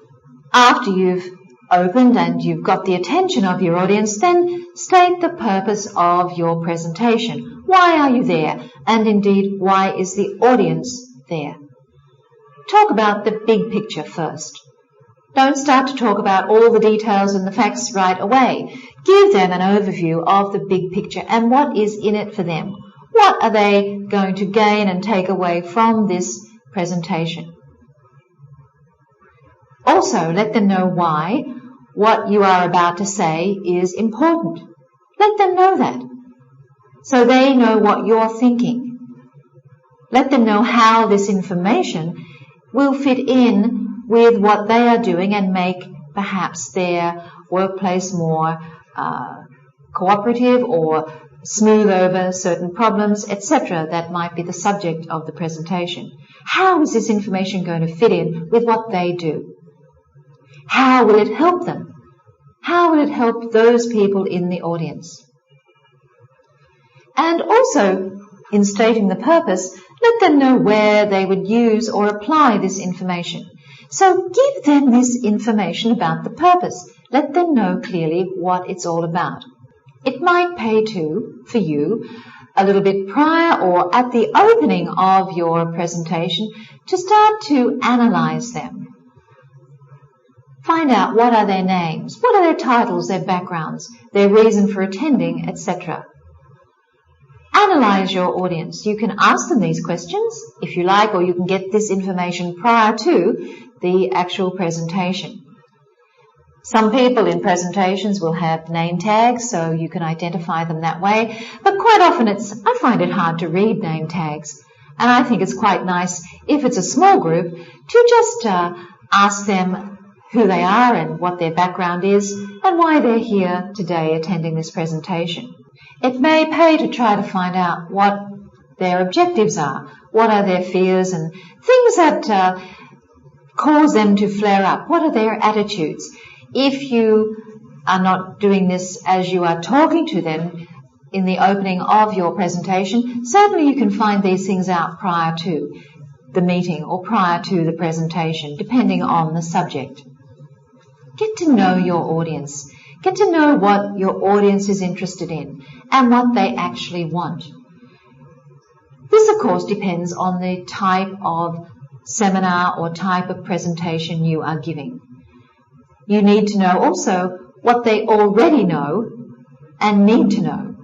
after you've opened and you've got the attention of your audience, then state the purpose of your presentation. Why are you there? And indeed, why is the audience there? Talk about the big picture first. Don't start to talk about all the details and the facts right away. Give them an overview of the big picture and what is in it for them. What are they going to gain and take away from this presentation? Also, let them know why what you are about to say is important. Let them know that, so they know what you're thinking. Let them know how this information will fit in with what they are doing and make perhaps their workplace more cooperative or smooth over certain problems, etc. that might be the subject of the presentation. How is this information going to fit in with what they do? How will it help them? How will it help those people in the audience? And also, in stating the purpose, let them know where they would use or apply this information. So give them this information about the purpose. Let them know clearly what it's all about. It might pay for you a little bit prior or at the opening of your presentation to start to analyze them. Find out what are their names, what are their titles, their backgrounds, their reason for attending, etc. Analyze your audience. You can ask them these questions if you like, or you can get this information prior to the actual presentation. Some people in presentations will have name tags, so you can identify them that way. But quite often I find it hard to read name tags. And I think it's quite nice, if it's a small group, to just ask them who they are and what their background is and why they're here today attending this presentation. It may pay to try to find out what their objectives are, what are their fears and things that cause them to flare up. What are their attitudes? If you are not doing this as you are talking to them, in the opening of your presentation, certainly you can find these things out prior to the meeting or prior to the presentation, depending on the subject. Get to know your audience. Get to know what your audience is interested in and what they actually want. This, of course, depends on the type of seminar or type of presentation you are giving. You need to know also what they already know and need to know.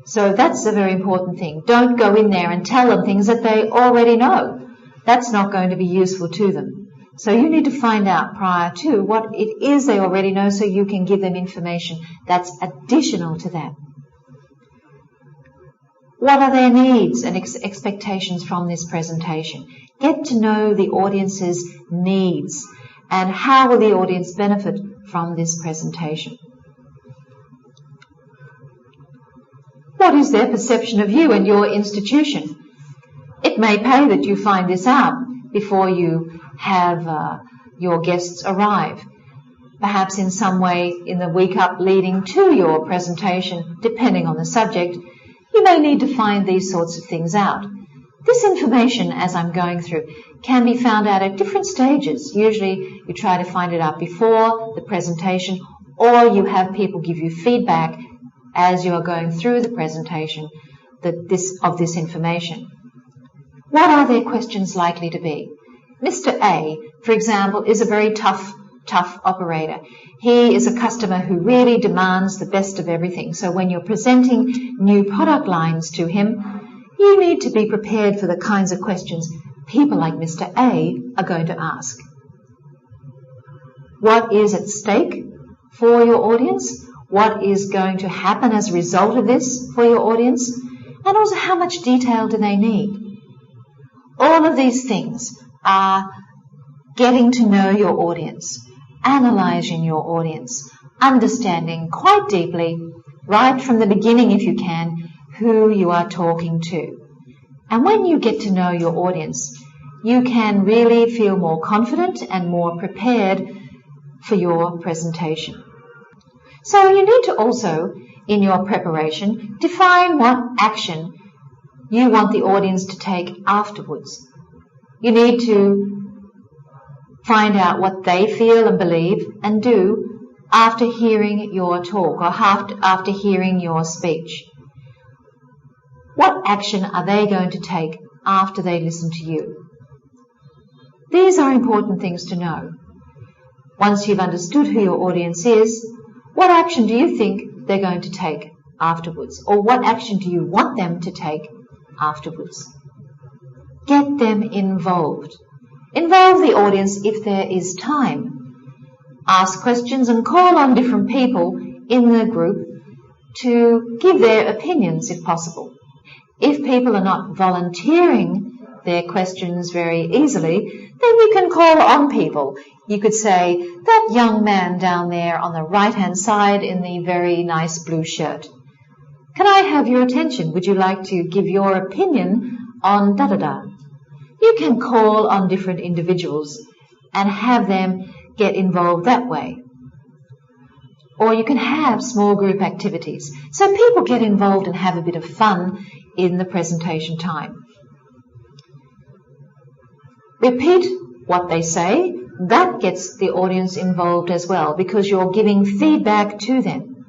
So that's a very important thing. Don't go in there and tell them things that they already know. That's not going to be useful to them. So you need to find out prior to what it is they already know so you can give them information that's additional to that. What are their needs and expectations from this presentation? Get to know the audience's needs and how will the audience benefit from this presentation. What is their perception of you and your institution? It may pay that you find this out before you have your guests arrive. Perhaps in some way in the week up leading to your presentation, depending on the subject, you may need to find these sorts of things out. This information, as I'm going through, can be found out at different stages. Usually you try to find it out before the presentation, or you have people give you feedback as you are going through the presentation of this information. What are their questions likely to be? Mr. A, for example, is a very tough operator. He is a customer who really demands the best of everything. So when you're presenting new product lines to him, you need to be prepared for the kinds of questions people like Mr. A are going to ask. What is at stake for your audience? What is going to happen as a result of this for your audience? And also, how much detail do they need? All of these things are getting to know your audience, analysing your audience, understanding quite deeply, right from the beginning if you can, who you are talking to. And when you get to know your audience, you can really feel more confident and more prepared for your presentation. So you need to also, in your preparation, define what action you want the audience to take afterwards. You need to find out what they feel and believe and do after hearing your talk or after hearing your speech. What action are they going to take after they listen to you? These are important things to know. Once you've understood who your audience is, what action do you think they're going to take afterwards? Or what action do you want them to take afterwards? Get them involved. Involve the audience if there is time. Ask questions and call on different people in the group to give their opinions if possible. If people are not volunteering their questions very easily, then you can call on people. You could say, that young man down there on the right-hand side in the very nice blue shirt. Can I have your attention? Would you like to give your opinion on da-da-da? You can call on different individuals and have them get involved that way. Or you can have small group activities so people get involved and have a bit of fun in the presentation time. Repeat what they say. That gets the audience involved as well because you're giving feedback to them.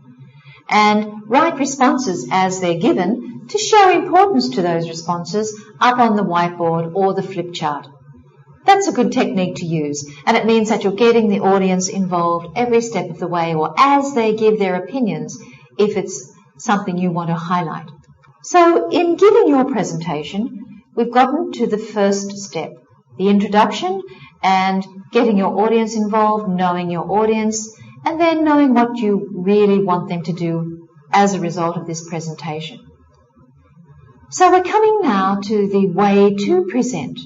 And write responses as they're given to show importance to those responses up on the whiteboard or the flip chart. That's a good technique to use, and it means that you're getting the audience involved every step of the way or as they give their opinions if it's something you want to highlight. So in giving your presentation, we've gotten to the first step, the introduction and getting your audience involved, knowing your audience, and then knowing what you really want them to do as a result of this presentation. So we're coming now to the way to present,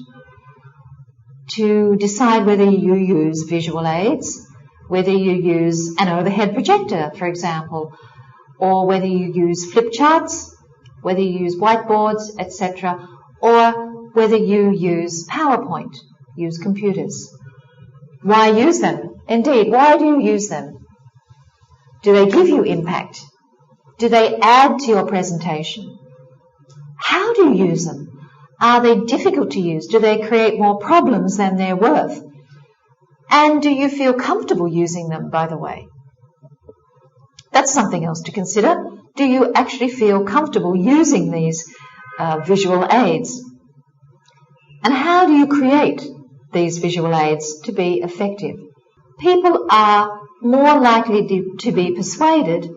to decide whether you use visual aids, whether you use an overhead projector, for example, or whether you use flip charts, whether you use whiteboards, etc., or whether you use PowerPoint, use computers. Why use them? Indeed, why do you use them? Do they give you impact? Do they add to your presentation? How do you use them? Are they difficult to use? Do they create more problems than they're worth? And do you feel comfortable using them, by the way? That's something else to consider. Do you actually feel comfortable using these visual aids? And how do you create these visual aids to be effective? People are more likely to be persuaded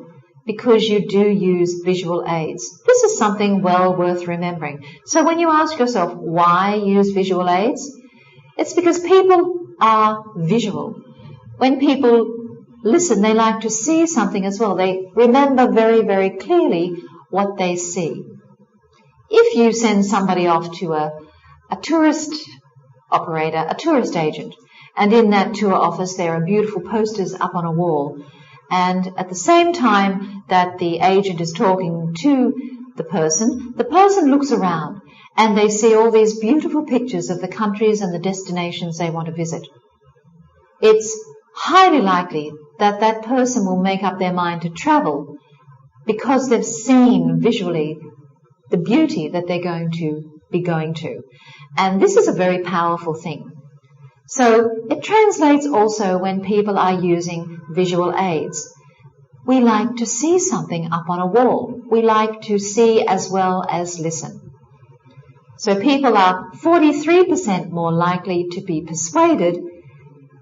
because you do use visual aids. This is something well worth remembering. So when you ask yourself why use visual aids, it's because people are visual. When people listen, they like to see something as well. They remember very, very clearly what they see. If you send somebody off to a tourist operator, a tourist agent, and in that tour office there are beautiful posters up on a wall, and at the same time that the agent is talking to the person looks around and they see all these beautiful pictures of the countries and the destinations they want to visit. It's highly likely that that person will make up their mind to travel because they've seen visually the beauty that they're going to be going to. And this is a very powerful thing. So it translates also when people are using visual aids. We like to see something up on a wall. We like to see as well as listen. So people are 43% more likely to be persuaded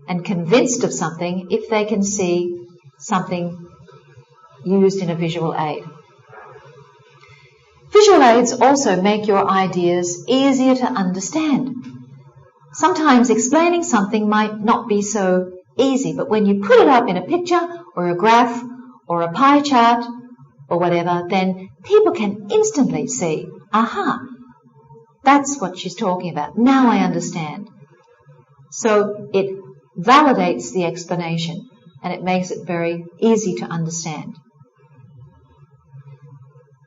and convinced of something if they can see something used in a visual aid. Visual aids also make your ideas easier to understand. Sometimes explaining something might not be so easy, but when you put it up in a picture or a graph or a pie chart or whatever, then people can instantly see, aha, that's what she's talking about. Now I understand. So it validates the explanation and it makes it very easy to understand.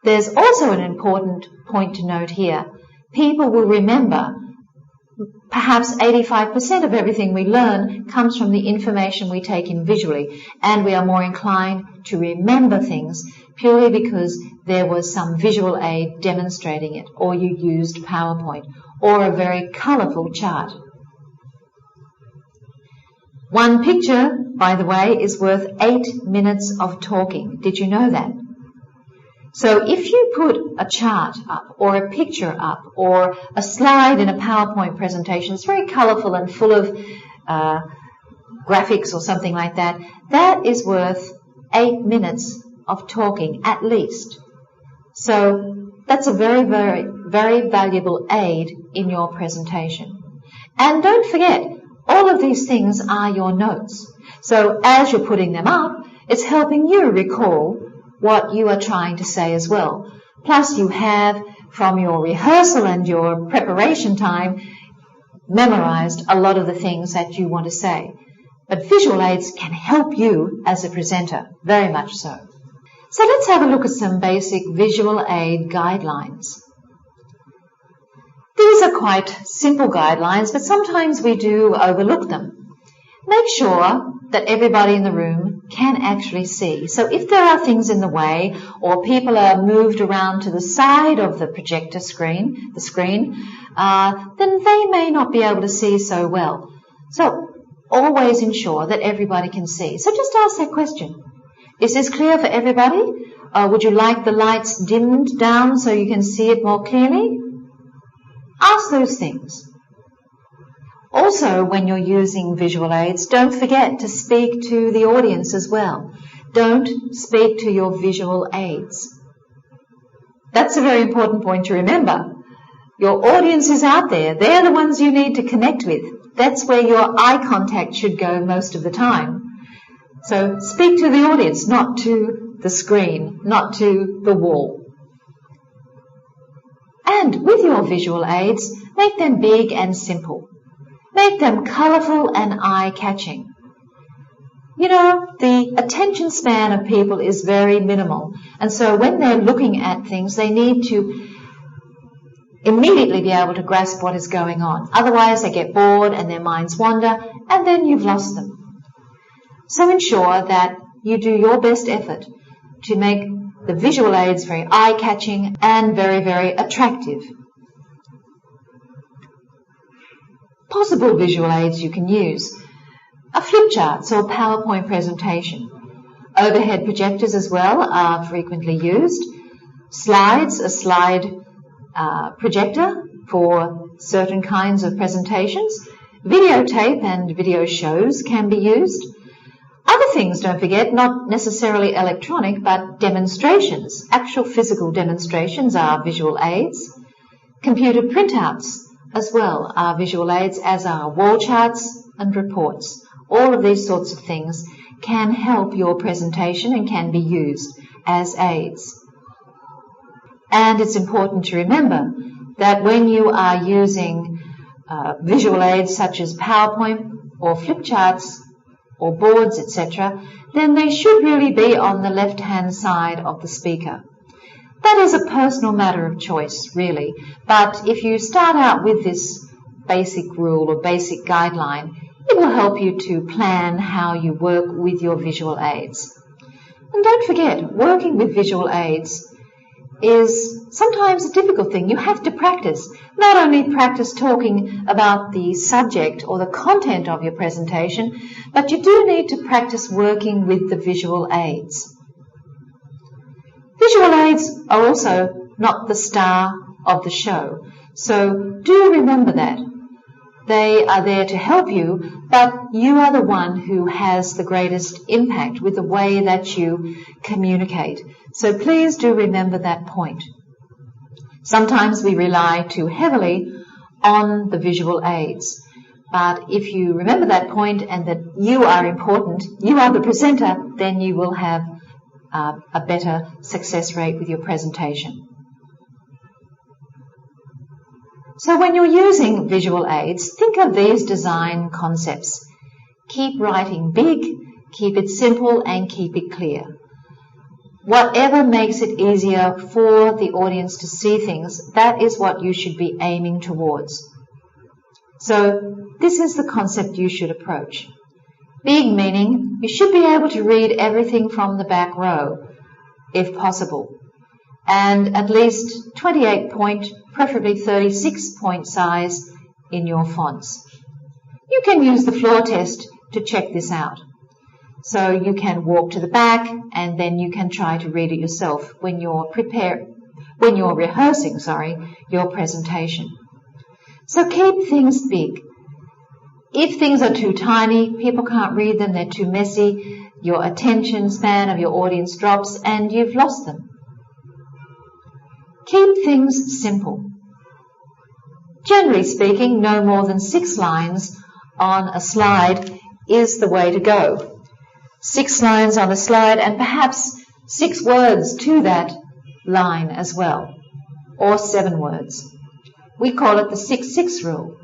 There's also an important point to note here. People will remember perhaps 85% of everything we learn comes from the information we take in visually, and we are more inclined to remember things purely because there was some visual aid demonstrating it, or you used PowerPoint, or a very colourful chart. One picture, by the way, is worth 8 minutes of talking. Did you know that? So if you put a chart up or a picture up or a slide in a PowerPoint presentation, it's very colourful and full of graphics or something like that, that is worth 8 minutes of talking at least. So that's a very, very, very valuable aid in your presentation. And don't forget, all of these things are your notes. So as you're putting them up, it's helping you recall what you are trying to say as well. Plus you have, from your rehearsal and your preparation time, memorized a lot of the things that you want to say. But visual aids can help you as a presenter, very much so. So let's have a look at some basic visual aid guidelines. These are quite simple guidelines, but sometimes we do overlook them. Make sure that everybody in the room can actually see. So if there are things in the way or people are moved around to the side of the projector screen, then they may not be able to see so well. So always ensure that everybody can see. So just ask that question. Is this clear for everybody? Would you like the lights dimmed down so you can see it more clearly? Ask those things. Also, when you're using visual aids, don't forget to speak to the audience as well. Don't speak to your visual aids. That's a very important point to remember. Your audience is out there. They're the ones you need to connect with. That's where your eye contact should go most of the time. So speak to the audience, not to the screen, not to the wall. And with your visual aids, make them big and simple. Make them colourful and eye-catching. You know, the attention span of people is very minimal. And so when they're looking at things, they need to immediately be able to grasp what is going on. Otherwise, they get bored and their minds wander, and then you've lost them. So ensure that you do your best effort to make the visual aids very eye-catching and very, very attractive. Possible visual aids you can use are flip charts or PowerPoint presentation. Overhead projectors as well are frequently used. Slides, a slide projector for certain kinds of presentations. Videotape and video shows can be used. Other things, don't forget, not necessarily electronic, but demonstrations. Actual physical demonstrations are visual aids. Computer printouts as well are visual aids, as are wall charts and reports. All of these sorts of things can help your presentation and can be used as aids. And it's important to remember that when you are using visual aids such as PowerPoint or flip charts or boards, etc., then they should really be on the left-hand side of the speaker. That is a personal matter of choice, really. But if you start out with this basic rule or basic guideline, it will help you to plan how you work with your visual aids. And don't forget, working with visual aids is sometimes a difficult thing. You have to practice. Not only practice talking about the subject or the content of your presentation, but you do need to practice working with the visual aids. Visual aids are also not the star of the show, so do remember that. They are there to help you, but you are the one who has the greatest impact with the way that you communicate. So please do remember that point. Sometimes we rely too heavily on the visual aids, but if you remember that point and that you are important, you are the presenter, then you will have a better success rate with your presentation. So when you're using visual aids, think of these design concepts. Keep writing big, keep it simple, and keep it clear. Whatever makes it easier for the audience to see things, that is what you should be aiming towards. So this is the concept you should approach. Big meaning you should be able to read everything from the back row, if possible, and at least 28 point, preferably 36 point size in your fonts. You can use the floor test to check this out. So you can walk to the back and then you can try to read it yourself when you're rehearsing your presentation. So keep things big. If things are too tiny, people can't read them, they're too messy, your attention span of your audience drops and you've lost them. Keep things simple. Generally speaking, no more than 6 lines on a slide is the way to go. 6 lines on a slide and perhaps 6 words to that line as well, or 7 words. We call it the 6-6 rule.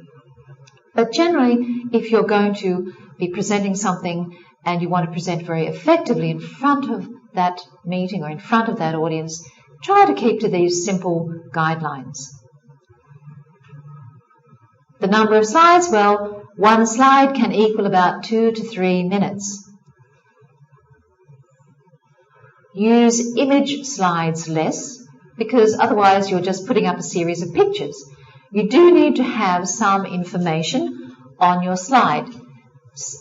But generally, if you're going to be presenting something and you want to present very effectively in front of that meeting or in front of that audience, try to keep to these simple guidelines. The number of slides, well, 1 slide can equal about 2 to 3 minutes. Use image slides less, because otherwise you're just putting up a series of pictures. You do need to have some information on your slide,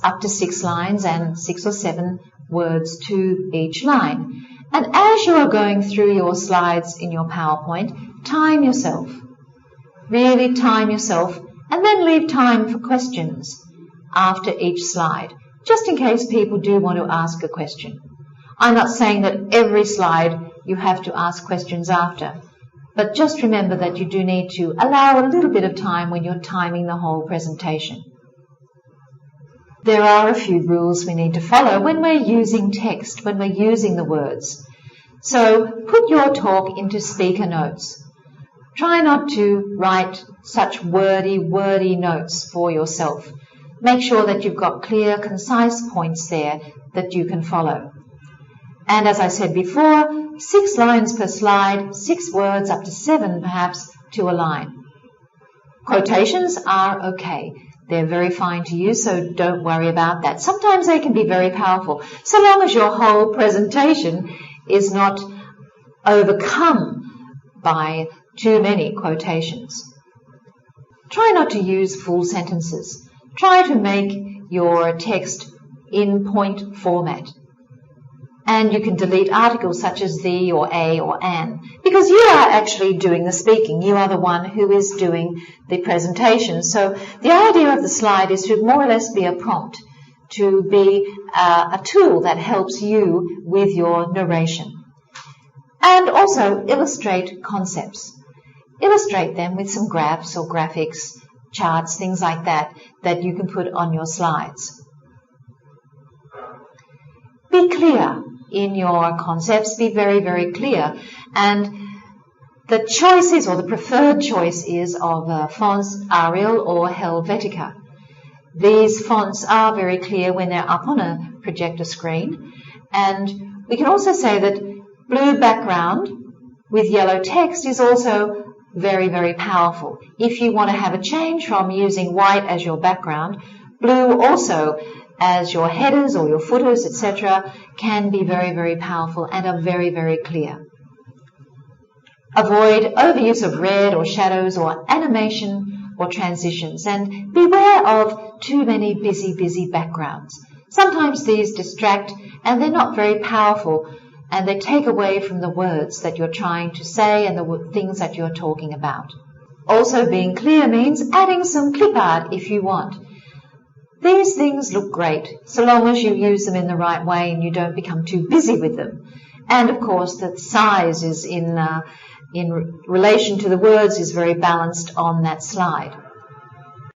up to 6 lines and 6 or 7 words to each line. And as you are going through your slides in your PowerPoint, time yourself. Really time yourself, and then leave time for questions after each slide, just in case people do want to ask a question. I'm not saying that every slide you have to ask questions after, but just remember that you do need to allow a little bit of time when you're timing the whole presentation. There are a few rules we need to follow when we're using text, when we're using the words. So put your talk into speaker notes. Try not to write such wordy notes for yourself. Make sure that you've got clear, concise points there that you can follow. And as I said before, 6 lines per slide, 6 words up to 7 perhaps to a line. Quotations are okay. They're very fine to use, so don't worry about that. Sometimes they can be very powerful, so long as your whole presentation is not overcome by too many quotations. Try not to use full sentences. Try to make your text in point format. And you can delete articles such as the or a or an, because you are actually doing the speaking. You are the one who is doing the presentation. So the idea of the slide is to more or less be a prompt, to be a tool that helps you with your narration. And also illustrate concepts. Illustrate them with some graphs or graphics, charts, things like that, that you can put on your slides. Be clear in your concepts, be very, very clear. And the choice is, or the preferred choice is, of fonts Arial or Helvetica. These fonts are very clear when they're up on a projector screen. And we can also say that blue background with yellow text is also very, very powerful. If you want to have a change from using white as your background, blue also as your headers or your footers, etc., can be very, very powerful and are very, very clear. Avoid overuse of red or shadows or animation or transitions, and beware of too many busy backgrounds. Sometimes these distract and they're not very powerful, and they take away from the words that you're trying to say and the things that you're talking about. Also, being clear means adding some clip art if you want. These things look great, so long as you use them in the right way and you don't become too busy with them. And of course, the size is in relation to the words is very balanced on that slide.